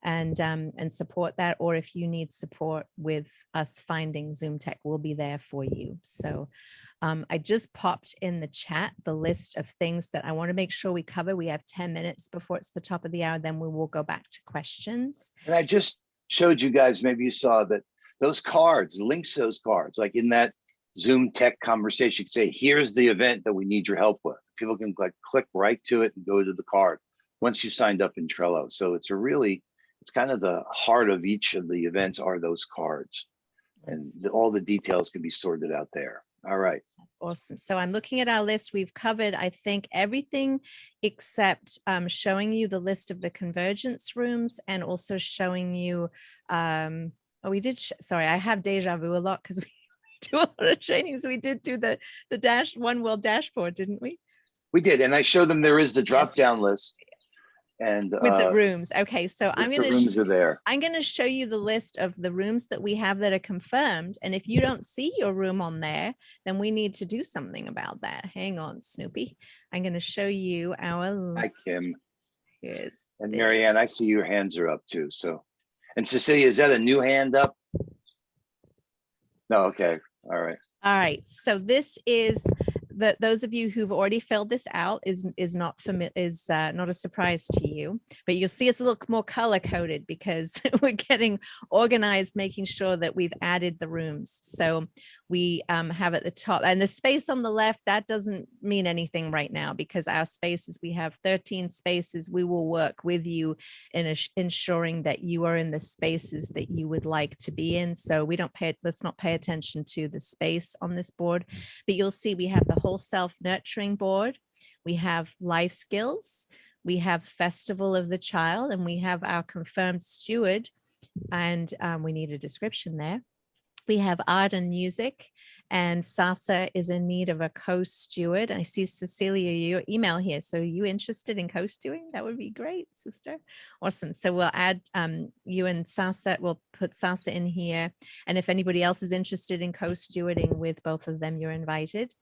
and support that, or if you need support with us finding Zoom tech, we'll be there for you. So I just popped in the chat the list of things that I want to make sure we cover. We have 10 minutes before it's the top of the hour, then we will go back to questions. And I just showed you guys, maybe you saw that those cards, links to those cards, like in that Zoom tech conversation, you can say, here's the event that we need your help with. People can like click right to it and go to the card once you signed up in Trello. So it's kind of the heart of each of the events are those cards, and all the details can be sorted out there. All right. That's awesome. So I'm looking at our list. We've covered, I think, everything except showing you the list of the convergence rooms and also showing you, we did, sorry, I have deja vu a lot because we do a lot of trainings. We did do the One World dashboard, didn't we? We did, and I showed them there is the drop down list, and with the rooms. Okay, so I'm going to rooms are there. I'm going to show you the list of the rooms that we have that are confirmed, and if you don't see your room on there, then we need to do something about that. Hang on, Snoopy. I'm going to show you our. Hi, Kim. Here's and Marianne. I see your hands are up too. So, and Cecilia, is that a new hand up? No. Okay. All right. All right. So this is. Those of you who've already filled this out is not a surprise to you, but you'll see it's a little more color coded because we're getting organized, making sure that we've added the rooms. So we have at the top, and the space on the left, that doesn't mean anything right now because our spaces, we have 13 spaces. We will work with you in ensuring that you are in the spaces that you would like to be in. So let's not pay attention to the space on this board, but you'll see we have the whole self-nurturing board, we have life skills, we have Festival of the Child, and we have our confirmed steward, and we need a description there. We have art and music, and Sasa is in need of a co-steward. I see Cecilia, your email here. So are you interested in co-stewing? That would be great, sister. Awesome. So we'll add you and Sasa, we'll put Sasa in here. And if anybody else is interested in co-stewarding with both of them, you're invited.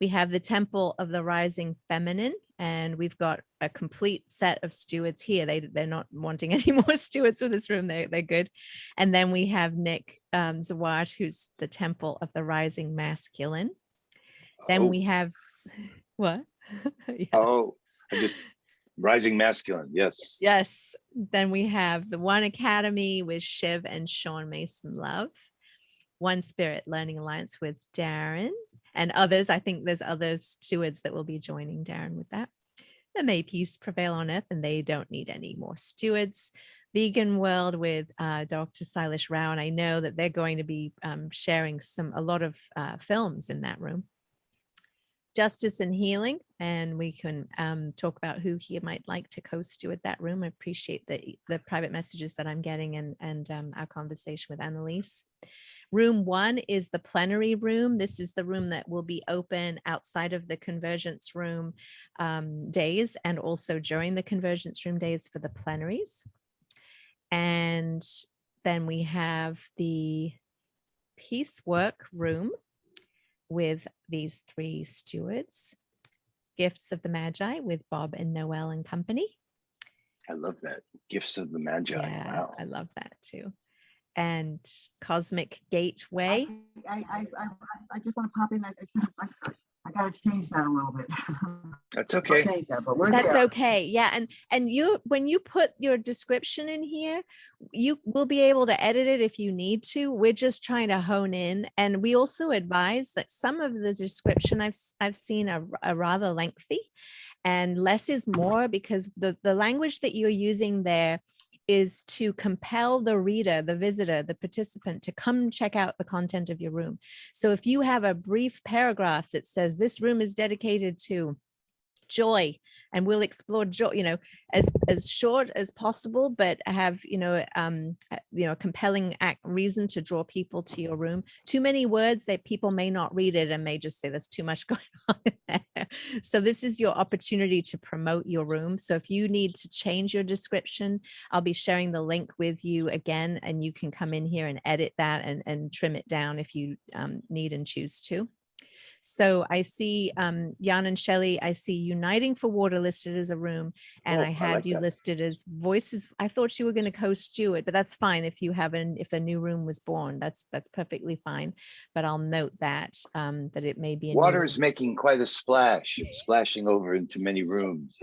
We have the Temple of the Rising Feminine, and we've got a complete set of stewards here. They're not wanting any more stewards for this room. They're good. And then we have Nick Zawad, who's the Temple of the Rising Masculine. Then we have what? Yeah. Oh, Rising Masculine. Yes. Yes. Then we have the One Academy with Shiv and Sean Mason Love. One Spirit Learning Alliance with Darren and others. I think there's other stewards that will be joining Darren with that. The May Peace Prevail on Earth, and they don't need any more stewards. Vegan World with Dr. Silas Rao, and I know that they're going to be sharing a lot of films in that room. Justice and Healing, and we can talk about who here might like to co-steward that room. I appreciate the private messages that I'm getting and our conversation with Annalise. Room 1 is the plenary room. This is the room that will be open outside of the convergence room days and also during the convergence room days for the plenaries. And then we have the peace work room with these 3 stewards. Gifts of the Magi with Bob and Noelle and company. I love that. Gifts of the Magi. Yeah, wow. I love that too. And Cosmic Gateway. I just want to pop in. I gotta change that a little bit. That's I'll okay. change that, but we're That's there. okay. Yeah. And you, when you put your description in here, you will be able to edit it if you need to. We're just trying to hone in. And we also advise that some of the description I've seen are rather lengthy, and less is more, because the language that you're using there is to compel the reader, the visitor, the participant to come check out the content of your room. So if you have a brief paragraph that says this room is dedicated to joy, and we'll explore joy, as short as possible, but have compelling reason to draw people to your room. Too many words that people may not read it and may just say there's too much going on there. So this is your opportunity to promote your room. So if you need to change your description, I'll be sharing the link with you again, and you can come in here and edit that and trim it down if you need and choose to. So I see Jan and Shelley, I see Uniting for Water listed as a room, and Oh, I I had like you that. listed as Voices. I thought you were going to co-steward, but that's fine if you haven't, if a new room was born, that's perfectly fine. But I'll note that that it may be a new Water room. is making quite a splash. It's splashing over into many rooms.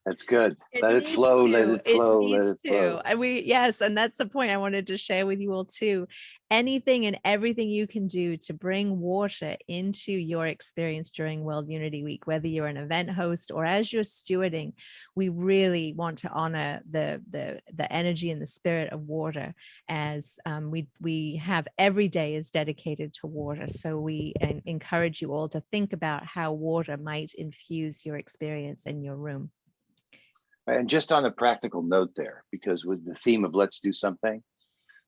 That's good. Let it needs flow, let to. it flow, let needs it flow. to. And yes, and that's the point I wanted to share with you all too. Anything and everything you can do to bring water into your experience during World Unity Week, whether you're an event host or as you're stewarding, we really want to honor the energy and the spirit of water, as we have every day is dedicated to water. So we encourage you all to think about how water might infuse your experience in your room. And just on a practical note there, because with the theme of let's do something,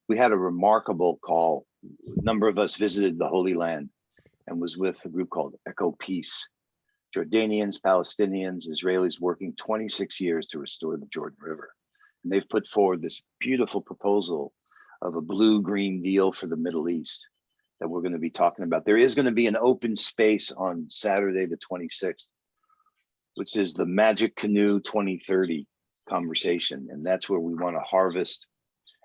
we had a remarkable call. A number of us visited the Holy Land and was with a group called Echo Peace. Jordanians, Palestinians, Israelis working 26 years to restore the Jordan River. And they've put forward this beautiful proposal of a blue-green deal for the Middle East that we're going to be talking about. There is going to be an open space on Saturday, the 26th, which is the Magic Canoe 2030 conversation. And that's where we want to harvest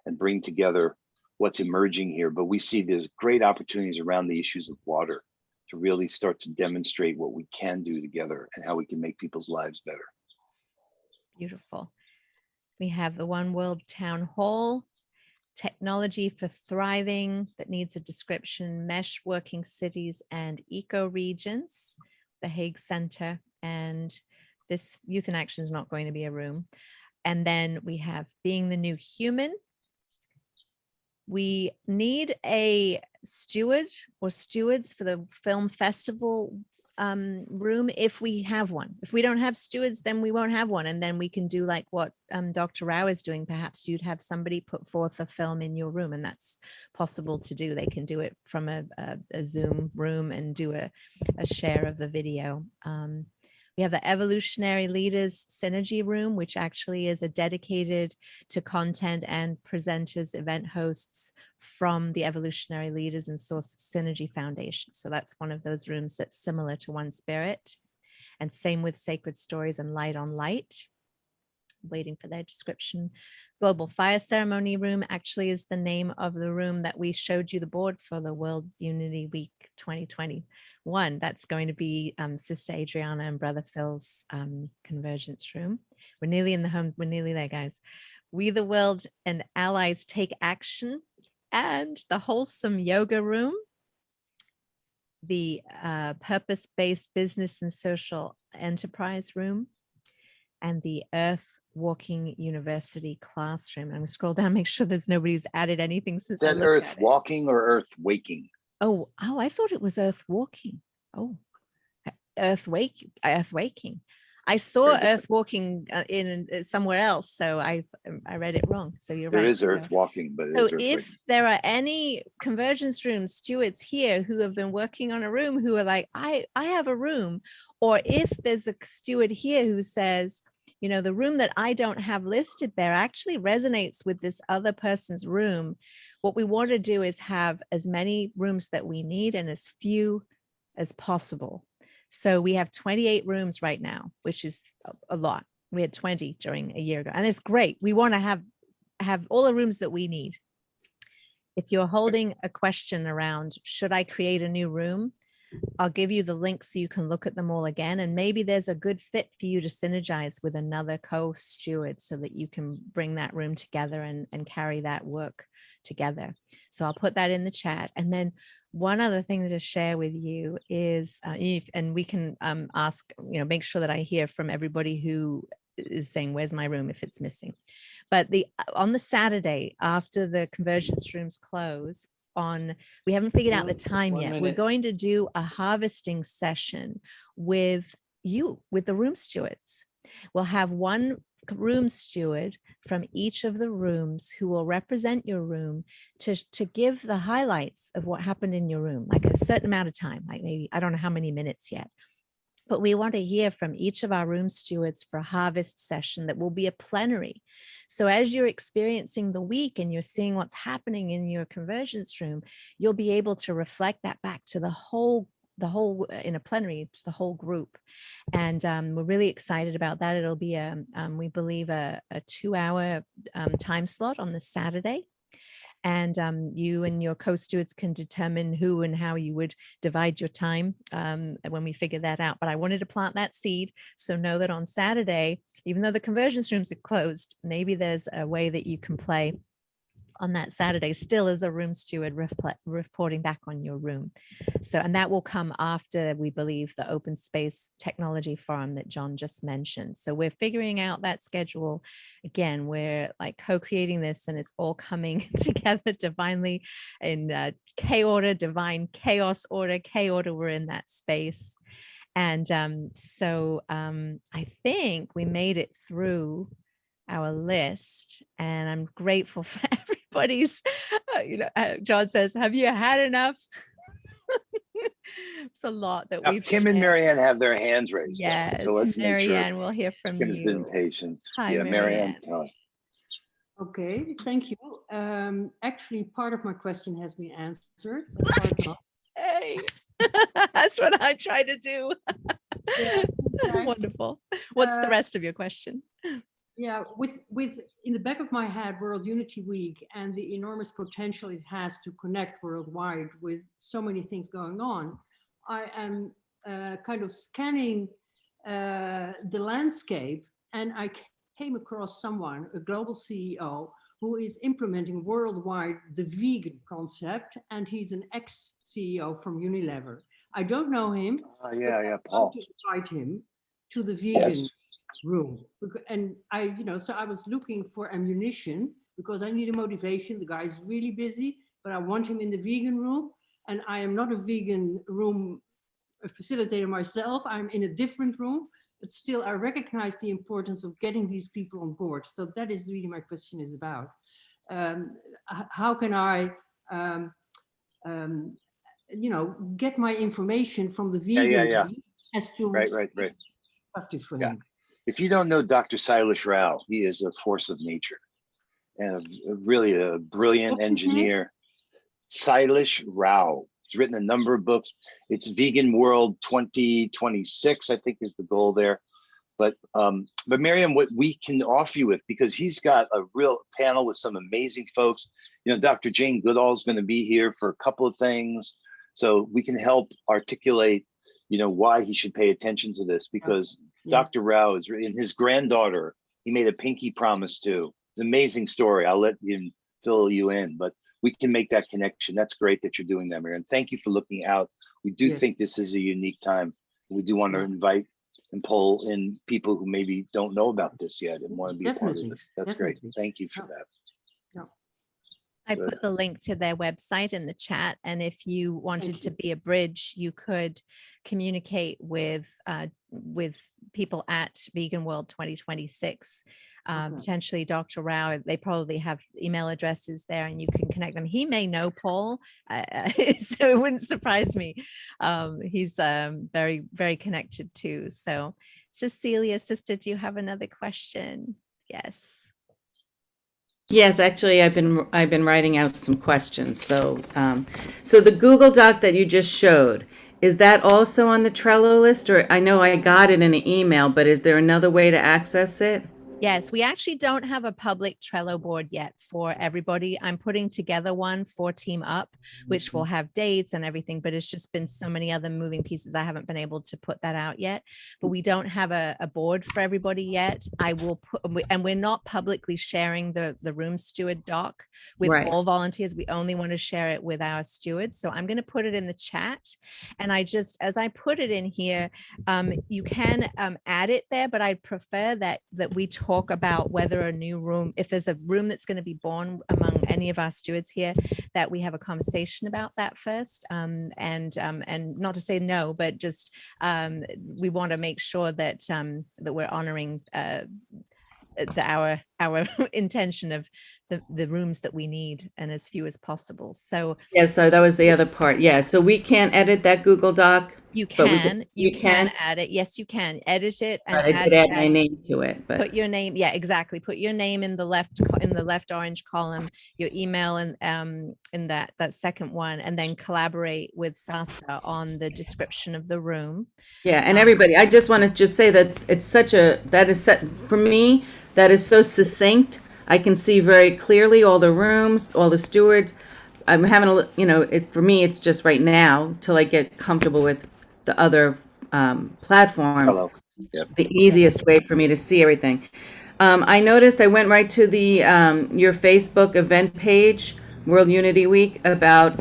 and bring together what's emerging here. But we see there's great opportunities around the issues of water to really start to demonstrate what we can do together and how we can make people's lives better. Beautiful. We have the One World Town Hall, Technology for Thriving, that needs a description, Mesh Working Cities and Eco Regions, the Hague Center, and this Youth in Action is not going to be a room. And then we have Being the New Human. We need a steward or stewards for the film festival room if we have one. If we don't have stewards, then we won't have one. And then we can do like what Dr. Rao is doing. Perhaps you'd have somebody put forth a film in your room, and that's possible to do. They can do it from a Zoom room and do a share of the video. We have the Evolutionary Leaders Synergy Room, which actually is a dedicated to content and presenters, event hosts from the Evolutionary Leaders and Source of Synergy Foundation. So that's one of those rooms that's similar to One Spirit. And same with Sacred Stories and Light on Light. Waiting for their description. Global Fire Ceremony Room actually is the name of the room that we showed you the board for the World Unity Week 2021. That's going to be Sister Adriana and Brother Phil's convergence room. We're nearly in the home. We're nearly there, guys. We the World and Allies Take Action, and the Wholesome Yoga Room, the Purpose-Based Business and Social Enterprise Room, and the Earth Walking University Classroom. I'm gonna scroll down, make sure there's nobody's added anything since Is I that looked Earth at it. Walking or Earth Waking? Oh, I thought it was Earth Walking. Oh, Earth Waking. I saw Very different. Earth Walking in somewhere else, so I read it wrong. So you're There right. is Earth Walking, but it So is Earth if Waking. there are any convergence room stewards here who have been working on a room who are like, I have a room, or if there's a steward here who says, you know, the room that I don't have listed there actually resonates with this other person's room. What we want to do is have as many rooms that we need and as few as possible. So we have 28 rooms right now, which is a lot. We had 20 during a year ago, and it's great. We want to have all the rooms that we need. If you're holding a question around, should I create a new room? I'll give you the link so you can look at them all again. And maybe there's a good fit for you to synergize with another co-steward so that you can bring that room together and carry that work together. So I'll put that in the chat. And then one other thing to share with you is, and we can ask, make sure that I hear from everybody who is saying, where's my room if it's missing. But on the Saturday after the convergence rooms close, we haven't figured out the time yet. We're going to do a harvesting session with the room stewards. We'll have one room steward from each of the rooms who will represent your room to give the highlights of what happened in your room, like a certain amount of time, like maybe, I don't know how many minutes yet. But we want to hear from each of our room stewards for a harvest session that will be a plenary. So as you're experiencing the week and you're seeing what's happening in your convergence room, you'll be able to reflect that back to the whole in a plenary, to the whole group. And we're really excited about that. It'll be we believe a 2-hour time slot on the Saturday. And you and your co-stewards can determine who and how you would divide your time when we figure that out. But I wanted to plant that seed. So know that on Saturday, even though the convergence rooms are closed, maybe there's a way that you can play on that Saturday still as a room steward reporting back on your room. So, and that will come after, we believe, the open space technology forum that John just mentioned. So we're figuring out that schedule. Again, we're like co-creating this and it's all coming together divinely in K-order, divine chaos order, K-order, we're in that space. And so I think we made it through our list, and I'm grateful for everybody's, John says, have you had enough? It's a lot that we've Kim and Marianne have their hands raised. Yes, So let's Marianne, make sure we'll hear from Kim's you. been patient. Hi, Marianne. Okay, thank you. Actually, part of my question has been answered, but part not. Hey, that's what I try to do. Yeah, okay. Wonderful. What's the rest of your question? Yeah, with in the back of my head, World Unity Week and the enormous potential it has to connect worldwide with so many things going on, I am kind of scanning the landscape, and I came across someone, a global CEO, who is implementing worldwide the vegan concept, and he's an ex-CEO from Unilever. I don't know him. Yeah, Paul. To invite him to the vegan. Yes. Room, and so I was looking for ammunition because I need a motivation. The guy is really busy, but I want him in the vegan room, and I am not a vegan room facilitator myself. I'm in a different room, but still I recognize the importance of getting these people on board. So that is really my question is about. How can I get my information from the vegan room as to right productive for him? If you don't know Dr. Silas Rao, he is a force of nature and really a brilliant engineer. Silas Rao. He's written a number of books. It's Vegan World 2026, I think, is the goal there. But Miriam, what we can offer you with, because he's got a real panel with some amazing folks. Dr. Jane Goodall is going to be here for a couple of things, so we can help articulate, why he should pay attention to this, because Dr. Rao is in his granddaughter. He made a pinky promise to. It's an amazing story. I'll let him fill you in, but we can make that connection. That's great that you're doing that, Miriam. Thank you for looking out. We do think this is a unique time. We do want to invite and pull in people who maybe don't know about this yet and want to be a part of this. That's great. Thank you for that. I put the link to their website in the chat, and if you wanted to be a bridge, you could communicate with people at Vegan World 2026, potentially Dr. Rao. They probably have email addresses there, and you can connect them. He may know Paul, so it wouldn't surprise me. He's very, very connected too. So, Cecilia, sister, do you have another question? Yes. Yes, actually, I've been writing out some questions. So, so the Google Doc that you just showed, is that also on the Trello list? Or I know I got it in an email, but is there another way to access it? Yes, we actually don't have a public Trello board yet for everybody. I'm putting together one for Team Up, which will have dates and everything, but it's just been so many other moving pieces. I haven't been able to put that out yet, but we don't have a board for everybody yet. I will put, and we're not publicly sharing the room steward doc with Right. all volunteers. We only want to share it with our stewards. So I'm going to put it in the chat. And I just, as I put it in here, you can add it there, but I prefer that we talk about whether a new room, if there's a room that's going to be born among any of our stewards here, that we have a conversation about that first. And not to say no, but just we want to make sure that that we're honoring our intention of the rooms that we need and as few as possible. So Yeah, so that was the other part. Yeah, so we can't edit that Google Doc. you But can we can? add it. Yes, you can edit it and But I did add my name to it, but put your name. Yeah, exactly. Put your name in the left orange column, your email in that second one, and then collaborate with Sasa on the description of the room. yeah, and everybody, I just want to just say that it's for me, that is so succinct. I can see very clearly all the rooms, all the stewards. I'm having for me, it's just right now till I get comfortable with the other platforms. Hello. Yep. The easiest way for me to see everything. I noticed I went right to the your Facebook event page, World Unity Week, about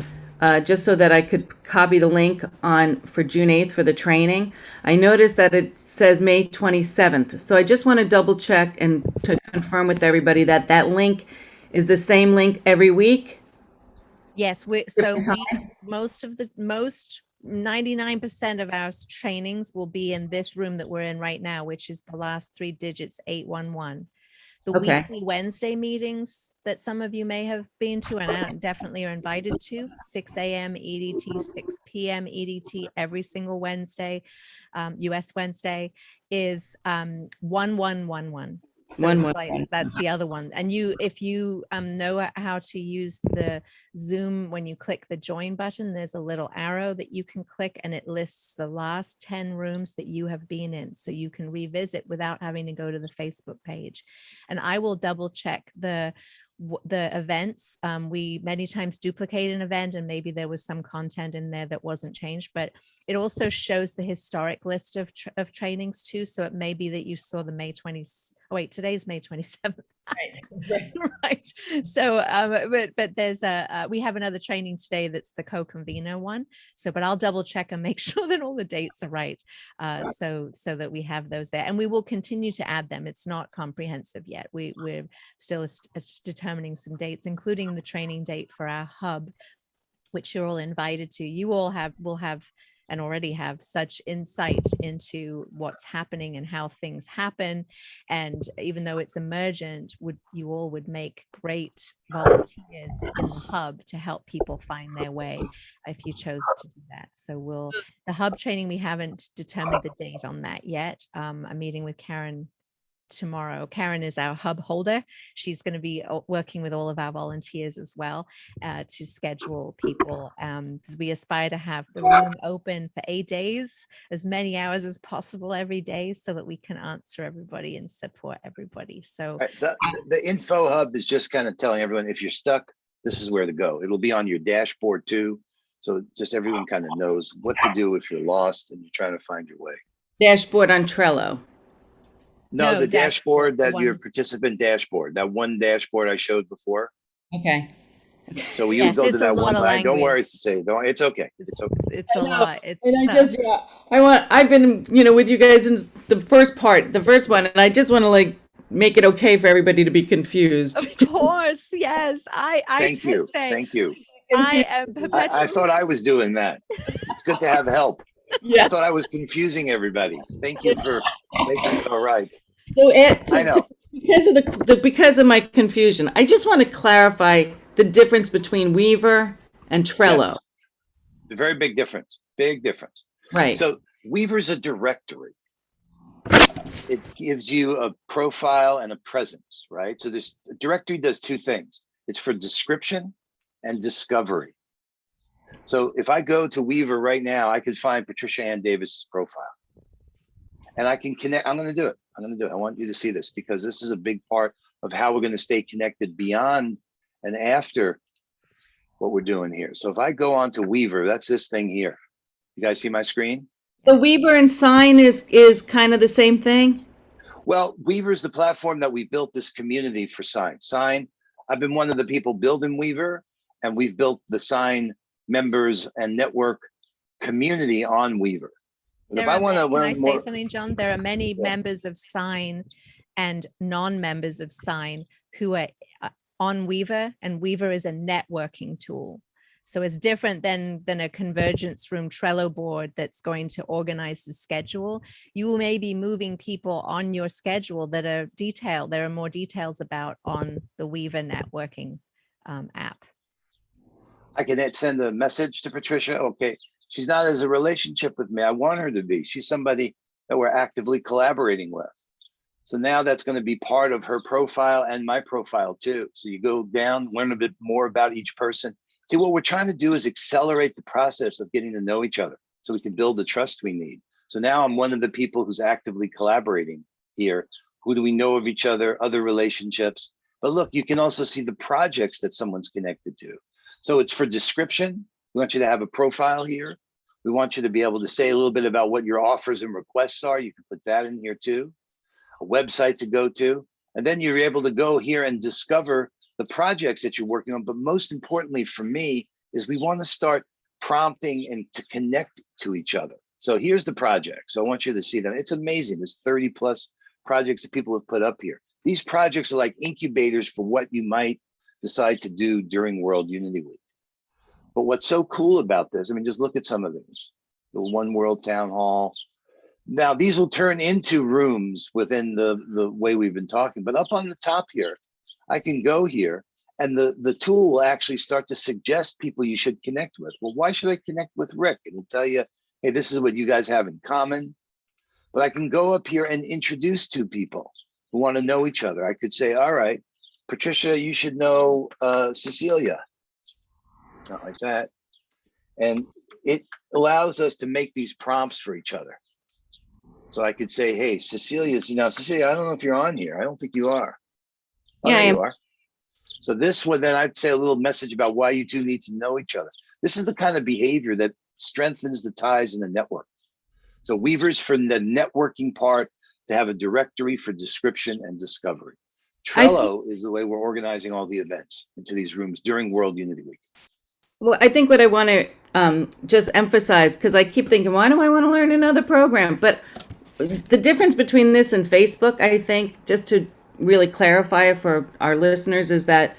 just so that I could copy the link on for June 8th for the training. I noticed that it says May 27th. So I just want to double check and to confirm with everybody that that link is the same link every week. Yes, most 99% of our trainings will be in this room that we're in right now, which is the last 3 digits, 811. The Okay. weekly Wednesday meetings that some of you may have been to and definitely are invited to, 6 a.m. EDT, 6 p.m. EDT every single Wednesday, US Wednesday, is 1111. So that's the other one. And if you know how to use the Zoom, when you click the join button, there's a little arrow that you can click and it lists the last 10 rooms that you have been in. So you can revisit without having to go to the Facebook page. And I will double check the events. We many times duplicate an event and maybe there was some content in there that wasn't changed, but it also shows the historic list of trainings too. So it may be that you saw the May 20th. Oh wait, today's May 27th. Right. So, but there's we have another training today that's the co-convener one. So, but I'll double check and make sure that all the dates are right. So that we have those there, and we will continue to add them. It's not comprehensive yet. We're still determining some dates, including the training date for our hub, which you're all invited to. You all will have and already have such insight into what's happening and how things happen. And even though it's emergent, you all would make great volunteers in the hub to help people find their way if you chose to do that. So the hub training, we haven't determined the date on that yet. I'm meeting with Karen tomorrow. Karen is our hub holder. She's going to be working with all of our volunteers as well to schedule people, because we aspire to have the room open for 8 days, as many hours as possible every day, so that we can answer everybody and support everybody. So the info hub is just kind of telling everyone, if you're stuck, this is where to go. It'll be on your dashboard too. So just everyone kind of knows what to do if you're lost and you're trying to find your way. Dashboard on Trello. No, the dashboard, your participant dashboard, that one dashboard I showed before. Okay. So you go to that one line. Don't worry, it's okay. It's okay. It's a lot. I've been, with you guys in the first one, and I just want to make it okay for everybody to be confused. Of course, yes. Thank you. I am perpetually. I thought I was doing that. It's good to have help. Yeah. I thought I was confusing everybody. Thank you for making it all right. So I know. Because of my confusion, I just want to clarify the difference between Weaver and Trello. Yes. A very big difference. Big difference. Right. So Weaver's a directory. It gives you a profile and a presence, right? So this directory does two things. It's for description and discovery. So if I go to Weaver right now, I could find Patricia Ann Davis's profile. and I can connect. I'm going to do it. I'm going to do it. I want you to see this because this is a big part of how we're going to stay connected beyond and after what we're doing here. So if I go on to Weaver, that's this thing here. You guys see my screen? The Weaver and Sign is kind of the same thing. Well, Weaver is the platform that we built this community for Sign. Sign, I've been one of the people building Weaver, and we've built the Sign members and network community on Weaver. But if I want to Can I learn say more, something, John? There are many Yeah. members of Sign and non-members of Sign who are on Weaver, and Weaver is a networking tool. So it's different than a convergence room Trello board that's going to organize the schedule. You may be moving people on your schedule that are detailed. There are more details about on the Weaver networking app. I can send a message to Patricia. Okay, she's not as a relationship with me. I want her to be. She's somebody that we're actively collaborating with. So now that's going to be part of her profile and my profile too. So you go down, learn a bit more about each person. See, what we're trying to do is accelerate the process of getting to know each other so we can build the trust we need. So now I'm one of the people who's actively collaborating here. Who do we know of each other, other relationships? But look, you can also see the projects that someone's connected to. So it's for description. We want you to have a profile here. We want you to be able to say a little bit about what your offers and requests are. You can put that in here too. A website to go to. And then you're able to go here and discover the projects that you're working on. But most importantly for me is we want to start prompting and to connect to each other. So here's the project. So I want you to see them. It's amazing. There's 30 plus projects that people have put up here. These projects are like incubators for what you might decide to do during World Unity Week. But what's so cool about this, I mean, just look at some of these. The One World Town Hall. Now, these will turn into rooms within the way we've been talking. But up on the top here, I can go here and the tool will actually start to suggest people you should connect with. Well, why should I connect with Rick? It'll tell you, hey, this is what you guys have in common. But I can go up here and introduce two people who want to know each other. I could say, all right, Patricia, you should know Cecilia. Not like that. And it allows us to make these prompts for each other. So I could say, hey, Cecilia's, Cecilia, I don't know if you're on here. I don't think you are. Oh, Yeah, there I am. you are. So this one, then I'd say a little message about why you two need to know each other. This is the kind of behavior that strengthens the ties in the network. So Weaver's from the networking part to have a directory for description and discovery. Trello is the way we're organizing all the events into these rooms during World Unity Week. Well, I think what I want to just emphasize, because I keep thinking, why do I want to learn another program? But the difference between this and Facebook, I think, just to really clarify it for our listeners, is that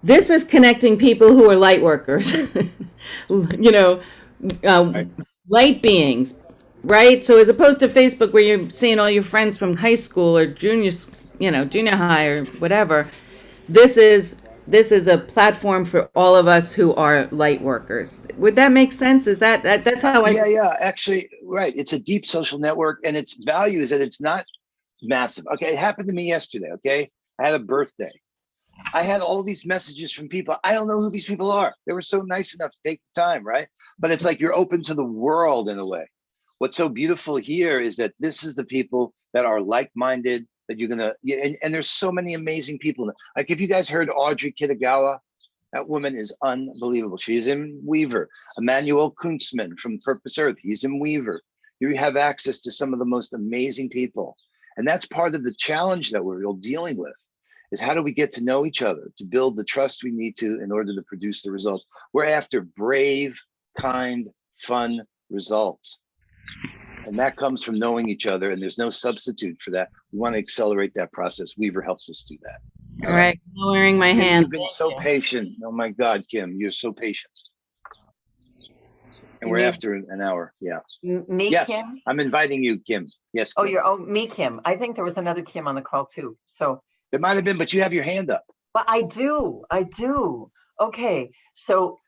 this is connecting people who are light workers, light beings, right? So as opposed to Facebook, where you're seeing all your friends from high school or junior high or whatever, this is a platform for all of us who are light workers. Would that make sense? Is that's how I? Yeah, actually, right. It's a deep social network, and its value is that it's not massive. Okay, it happened to me yesterday. Okay, I had a birthday. I had all these messages from people. I don't know who these people are. They were so nice enough to take the time, right? But it's like you're open to the world in a way. What's so beautiful here is that this is the people that are like-minded, that you're gonna, and there's so many amazing people. Like if you guys heard Audrey Kitagawa, that woman is unbelievable. She's in Weaver. Emmanuel Kuntzman from Purpose Earth, he's in Weaver. You have access to some of the most amazing people. And that's part of the challenge that we're all dealing with, is how do we get to know each other to build the trust we need to in order to produce the results. We're after brave, kind, fun results. And that comes from knowing each other, and there's no substitute for that. We want to accelerate that process. Weaver helps us do that. All right, lowering my Kim, hand. you've been so patient. Oh my God, Kim, you're so patient. And we're after an hour. Yeah. Me, Yes, Kim? I'm inviting you, Kim. Yes. Oh, Kim. me, Kim. I think there was another Kim on the call too. So, It might have been, but you have your hand up. but I do. Okay. So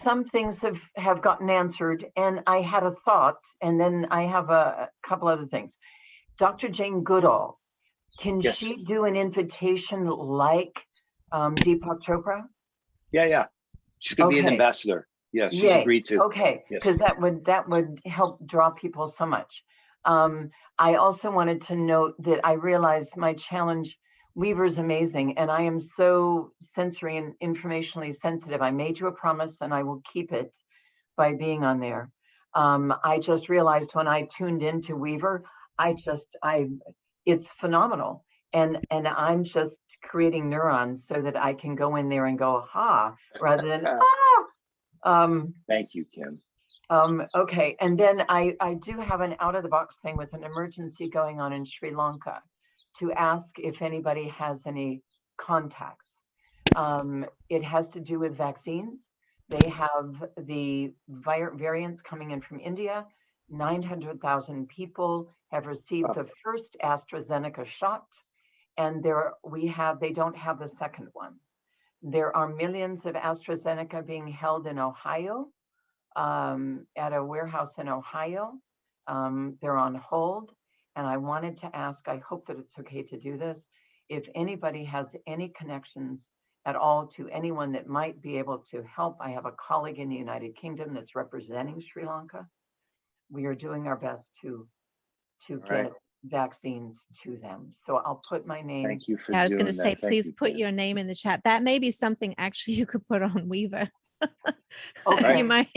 some things have gotten answered, and I had a thought, and then I have a couple other things. Dr. Jane Goodall, can Yes. she do an invitation like Deepak Chopra? Yeah. She's going to be an Okay. ambassador. Yeah, she's Yay. agreed to. Okay, Yes. because that would help draw people so much. I also wanted to note that I realized my challenge, Weaver is amazing, and I am so sensory and informationally sensitive. I made you a promise and I will keep it by being on there. I just realized when I tuned into Weaver, it's phenomenal. And I'm just creating neurons so that I can go in there and go, ha, rather than, ah. Thank you, Kim. Okay, and then I do have an out of the box thing with an emergency going on in Sri Lanka to ask if anybody has any contacts. It has to do with vaccines. They have the variants coming in from India. 900,000 people have received the first AstraZeneca shot, and they don't have the second one. There are millions of AstraZeneca being held in Ohio, at a warehouse in Ohio. They're on hold. And I wanted to ask, I hope that it's okay to do this, if anybody has any connections at all to anyone that might be able to help. I have a colleague in the United Kingdom that's representing Sri Lanka. We are doing our best to get vaccines to them. So I'll put my name. Thank you for Yeah, I was going to doing say, that. Thank please you, put Kim. your name in the chat. That may be something actually you could put on Weaver. Okay. You might,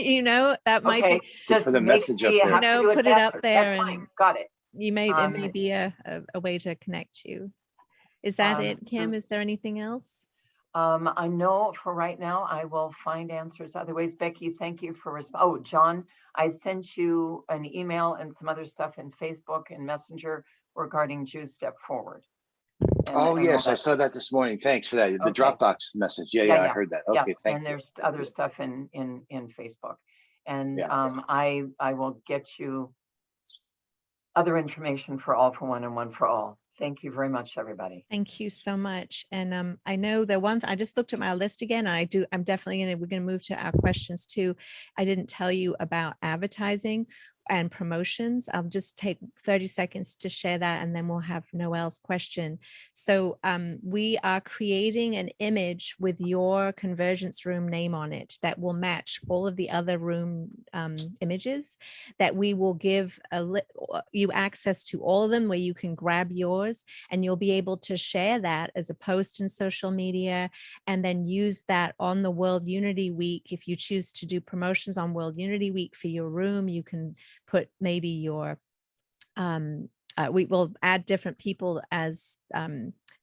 that might Okay, be, just Put a make message up me there. have to do put it that. up there That's fine. and Got it. it may be a way to connect you. Is that it, Kim? Is there anything else? I know for right now, I will find answers. Otherwise, Becky, thank you for oh, John, I sent you an email and some other stuff in Facebook and Messenger regarding Jews Step Forward. Oh, yes, I saw that this morning. Thanks for that. The Okay. Dropbox message. Yeah, I heard that. Okay, thank and you. there's other stuff in Facebook. And Yeah. I will get you other information for All for One and One for All. Thank you very much, everybody. Thank you so much. And I know the one, I just looked at my list again, and I'm definitely we're going to move to our questions too. I didn't tell you about advertising and promotions. I'll just take 30 seconds to share that, and then we'll have Noelle's question. So we are creating an image with your convergence room name on it that will match all of the other room images, that we will give you access to all of them, where you can grab yours, and you'll be able to share that as a post in social media, and then use that on the World Unity Week. If you choose to do promotions on World Unity Week for your room, you can put maybe your we will add different people as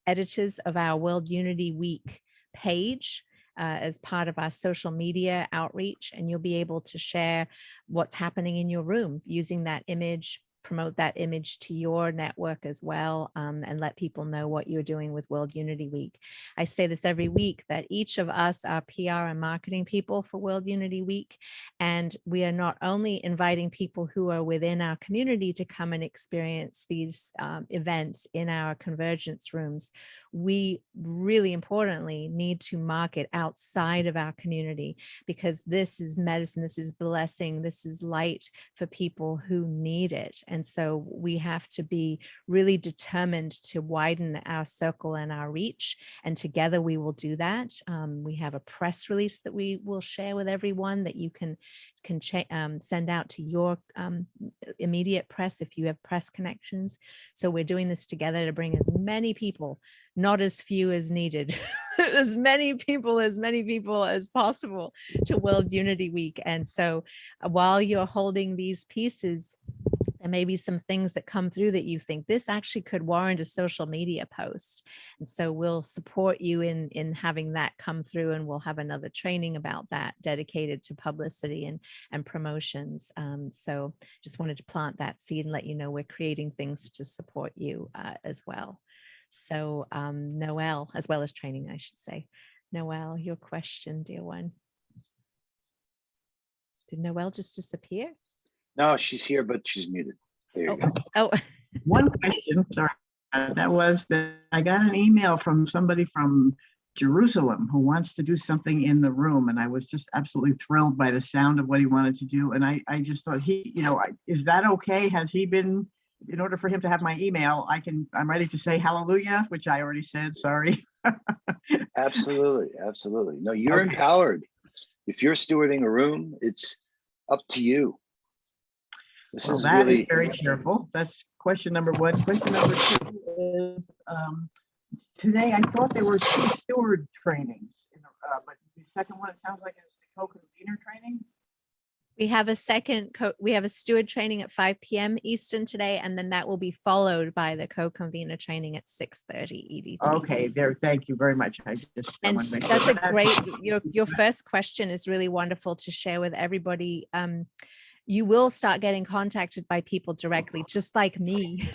editors of our World Unity Week page as part of our social media outreach, and you'll be able to share what's happening in your room using that image, promote that image to your network as well, and let people know what you're doing with World Unity Week. I say this every week, that each of us are PR and marketing people for World Unity Week, and we are not only inviting people who are within our community to come and experience these events in our convergence rooms, we really importantly need to market outside of our community, because this is medicine, this is blessing, this is light for people who need it. And so we have to be really determined to widen our circle and our reach. And together we will do that. We have a press release that we will share with everyone that you can send out to your immediate press if you have press connections. So we're doing this together to bring as many people, not as few as needed, as many people as possible to World Unity Week. And so while you're holding these pieces, there may be some things that come through that you think this actually could warrant a social media post. And so we'll support you in having that come through, and we'll have another training about that dedicated to publicity and promotions. So just wanted to plant that seed and let you know we're creating things to support you as well. So Noelle, as well as training, I should say. Noelle, your question, dear one. Did Noelle just disappear? No, she's here, but she's muted. There you go. Oh, One question, sorry, that was that I got an email from somebody from Jerusalem who wants to do something in the room, and I was just absolutely thrilled by the sound of what he wanted to do. And I just thought is that okay? Has he been, in order for him to have my email, I'm ready to say hallelujah, which I already said, sorry. Absolutely. No, you're empowered. If you're stewarding a room, it's up to you. This Well, is that is really, very cheerful. That's question number one. Question number two is, today I thought there were two steward trainings, but the second one, it sounds like it's the co-convener training. We have a we have a steward training at 5 p.m. Eastern today, and then that will be followed by the co-convener training at 6:30 EDT. Okay, there, thank you very much. I just And wanted to make that's sure. a great, your first question is really wonderful to share with everybody. You will start getting contacted by people directly, just like me.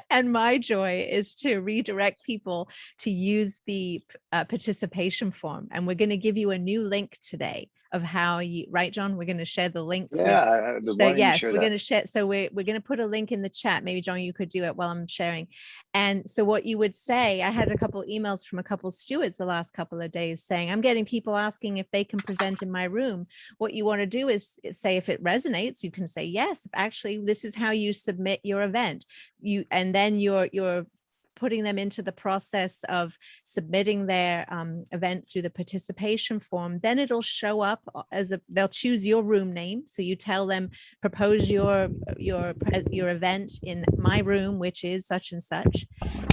And my joy is to redirect people to use the participation form. And we're going to give you a new link today of how you, right, John? We're going to share the link. yeah. So yes, we're going to share. So we're going to put a link in the chat. Maybe John, you could do it while I'm sharing. And so what you would say, I had a couple emails from a couple stewards the last couple of days saying, I'm getting people asking if they can present in my room. What you want to do is say, if it resonates, you can say, yes, actually, this is how you submit your event. And then you're putting them into the process of submitting their event through the participation form. Then it'll show up as they'll choose your room name. So you tell them, propose your event in my room, which is such and such.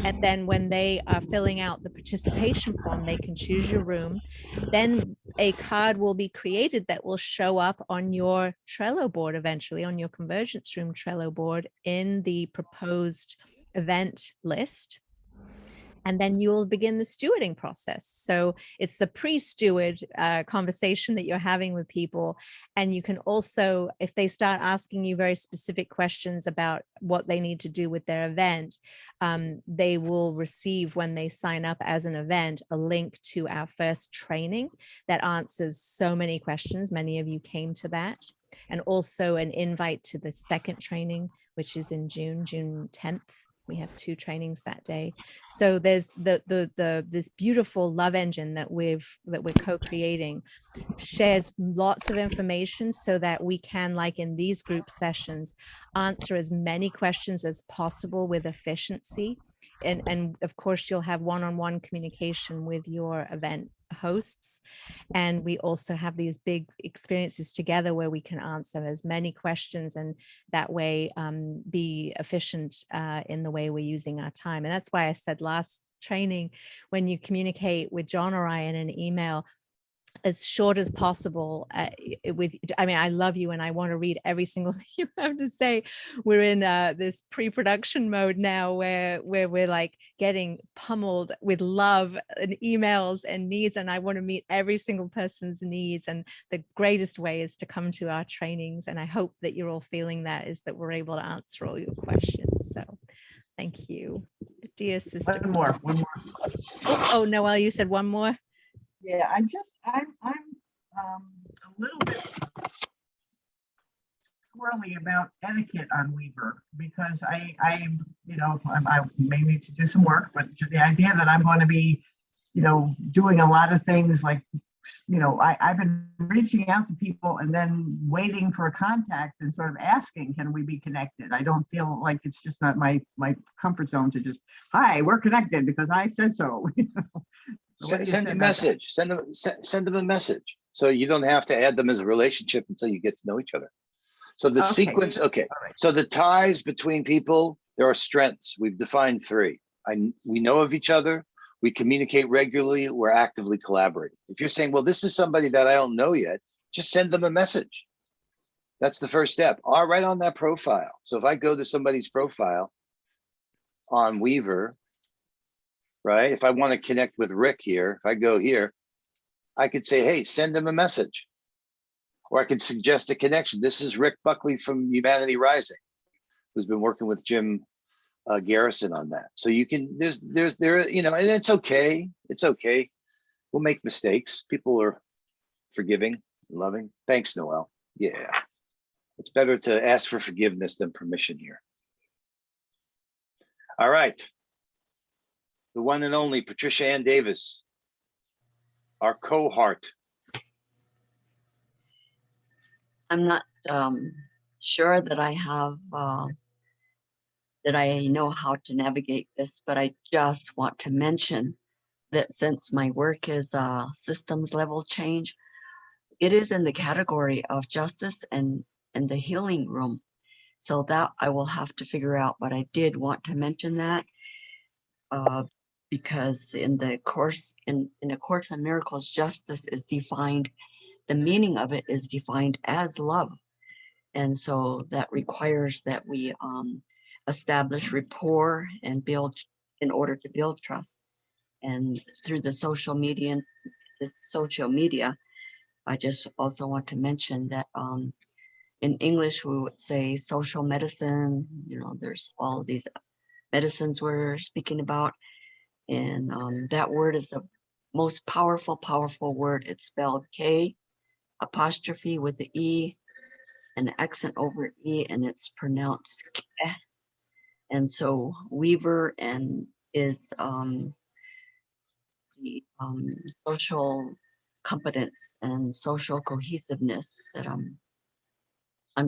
And then when they are filling out the participation form, they can choose your room. Then a card will be created that will show up on your Trello board eventually, on your Convergence Room Trello board in the proposed event list. And then you will begin the stewarding process. So it's the pre-steward conversation that you're having with people. And you can also, if they start asking you very specific questions about what they need to do with their event, they will receive, when they sign up as an event, a link to our first training that answers so many questions. Many of you came to that. And also an invite to the second training, which is in June 10th. We have 2 trainings that day. So there's this beautiful love engine that we're co-creating, shares lots of information so that we can, like in these group sessions, answer as many questions as possible with efficiency. And of course, you'll have one-on-one communication with your event hosts. And we also have these big experiences together where we can answer as many questions, and that way be efficient in the way we're using our time. And that's why I said last training, when you communicate with John or I in an email, as short as possible. I mean, I love you and I want to read every single thing you have to say. We're in this pre-production mode now where we're like getting pummeled with love and emails and needs, and I want to meet every single person's needs. And the greatest way is to come to our trainings, and I hope that you're all feeling that, is that we're able to answer all your questions. So thank you, dear sister. One more. Oh, Noelle, you said one more? Yeah, I'm a little bit squirrely about etiquette on Weaver, because I may need to do some work, but the idea that I'm going to be, doing a lot of things like, I've been reaching out to people and then waiting for a contact and sort of asking, can we be connected? I don't feel like, it's just not my comfort zone to just, hi, we're connected because I said so. Send a message. Send them a message. So you don't have to add them as a relationship until you get to know each other. So the sequence, okay. Right. So the ties between people, there are strengths. We've defined 3. We know of each other. We communicate regularly. We're actively collaborating. If you're saying, well, this is somebody that I don't know yet, just send them a message. That's the first step. All right, on that profile. So if I go to somebody's profile on Weaver, right? If I want to connect with Rick here, if I go here, I could say, hey, send him a message. Or I could suggest a connection. This is Rick Buckley from Humanity Rising, who's been working with Jim Garrison on that. So you can, and it's okay. It's okay. We'll make mistakes. People are forgiving, loving. Thanks, Noelle. Yeah. It's better to ask for forgiveness than permission here. All right. The one and only Patricia Ann Davis, our cohort. I'm not sure that I have, that I know how to navigate this, but I just want to mention that since my work is systems level change, it is in the category of justice and and the healing room. So that I will have to figure out, but I did want to mention that because in the course, in A Course in Miracles, justice is defined, the meaning of it is defined as love. And so that requires that we establish rapport and build, in order to build trust. And through the social media, I just also want to mention that in English, we would say social medicine. There's all these medicines we're speaking about. And that word is the most powerful word. It's spelled K apostrophe with the E, an accent over E, and it's pronounced K. And so Weaver is the social competence and social cohesiveness that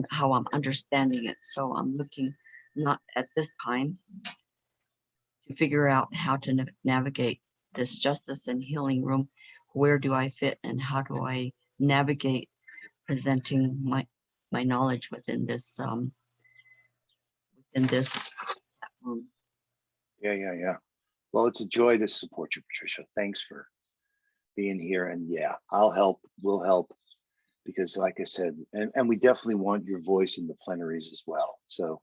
how I'm understanding it. So I'm looking, not at this time, to figure out how to navigate this justice and healing room. Where do I fit, and how do I navigate presenting my knowledge within this room? Yeah. Well, it's a joy to support you, Patricia. Thanks for being here. And yeah, I'll help. We'll help, because like I said, and we definitely want your voice in the plenaries as well. So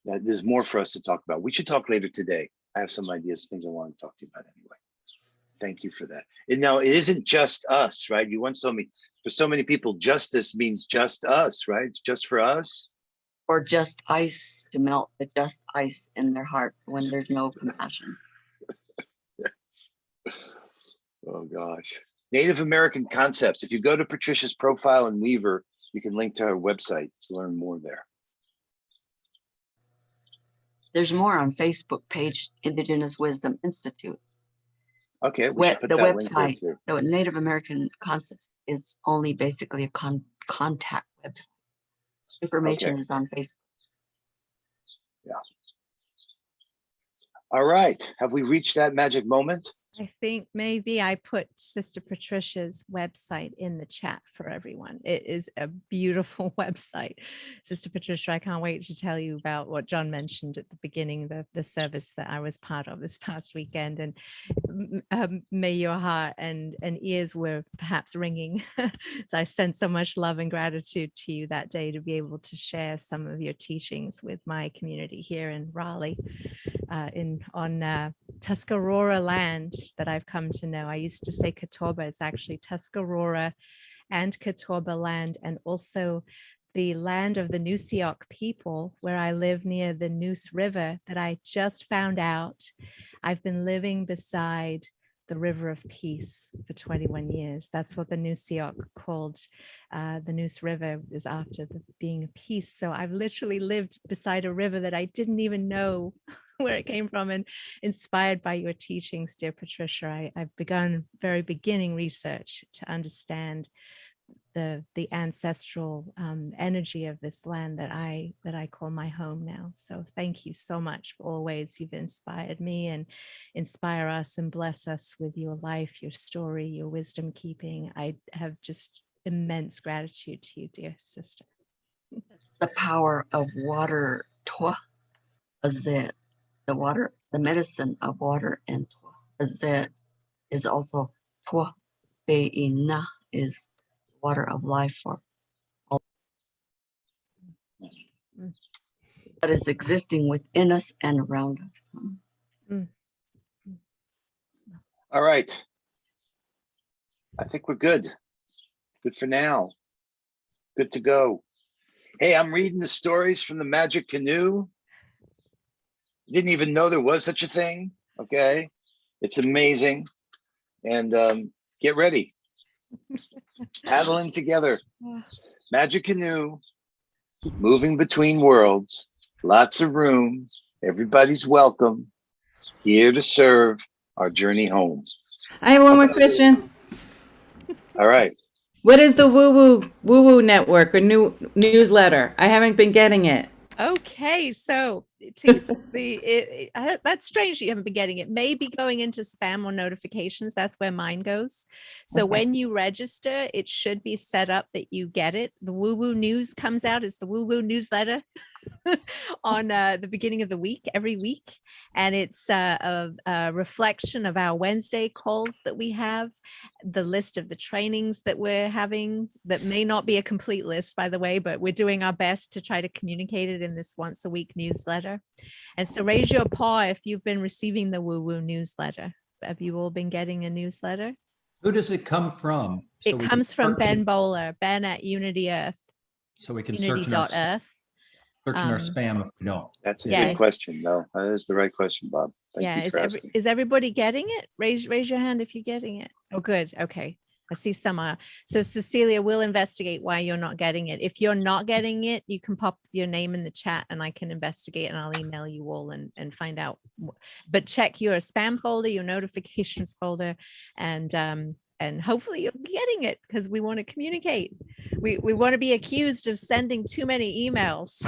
there's more for us to talk about. We should talk later today. I have some ideas, things I want to talk to you about anyway. Thank you for that. And now it isn't just us, right? You once told me for so many people, justice means just us, right? It's just for us. Or just ice, to melt the just ice in their heart when there's no compassion. Yes. Oh gosh. Native American concepts. If you go to Patricia's profile in Weaver, you can link to her website to learn more there. There's more on Facebook page, Indigenous Wisdom Institute. Okay, we should put The that link there website, too. the Native American Concepts is only basically a contact website. Information is on Facebook. Yeah. All right. Have we reached that magic moment? I think maybe I put Sister Patricia's website in the chat for everyone. It is a beautiful website. Sister Patricia, I can't wait to tell you about what John mentioned at the beginning, the service that I was part of this past weekend. And may your heart and ears were perhaps ringing. So I sent so much love and gratitude to you that day to be able to share some of your teachings with my community here in Raleigh, on Tuscarora land that I've come to know. I used to say Catawba. It's actually Tuscarora and Catawba land, and also the land of the Nuseok people, where I live near the Neuse River, that I just found out I've been living beside the River of Peace for 21 years. That's what the Nuseok called the Neuse River, is after being peace. So I've literally lived beside a river that I didn't even know where it came from. And inspired by your teachings, dear Patricia, I've begun very beginning research to understand the ancestral energy of this land that I call my home now. So thank you so much for always. You've inspired me and inspire us and bless us with your life, your story, your wisdom keeping. I have just immense gratitude to you, dear sister. The power of water, Twa Azet, the water, the medicine of water, and Twa Azet is also Twa Be'ina, is water of life for all that is existing within us and around us. All right. I think we're good. Good for now. Good to go. Hey, I'm reading the stories from the Magic Canoe. Didn't even know there was such a thing. Okay. It's amazing. And get ready. Paddling together. Magic Canoe. Moving between worlds. Lots of room. Everybody's welcome. Here to serve our journey home. I have one more question. All right. What is the WUW Network or new newsletter? I haven't been getting it. Okay, so That's strange that you haven't been getting it. Maybe going into spam or notifications. That's where mine goes. So Okay. when you register, it should be set up that you get it. The WUW news comes out. It's the WUW newsletter on the beginning of the week, every week. And it's a reflection of our Wednesday calls that we have, the list of the trainings that we're having, that may not be a complete list, by the way, but we're doing our best to try to communicate it in this once a week newsletter. And so raise your paw if you've been receiving the WUW newsletter. Have you all been getting a newsletter? Who does it come from? It we can comes from search Ben it- Bowler, Ben at Unity Earth, So we can search in our unity.earth. spam if we don't. That's a Yes. good question, though. That is the right question, Bob. Thank Yeah, you for asking. is everybody getting it? Raise your hand if you're getting it. Oh, good. Okay. I see some are. So Cecilia will investigate why you're not getting it. If you're not getting it, you can pop your name in the chat and I can investigate, and I'll email you all and find out. But check your spam folder, your notifications folder, and hopefully you're getting it, because we want to communicate. We want to be accused of sending too many emails.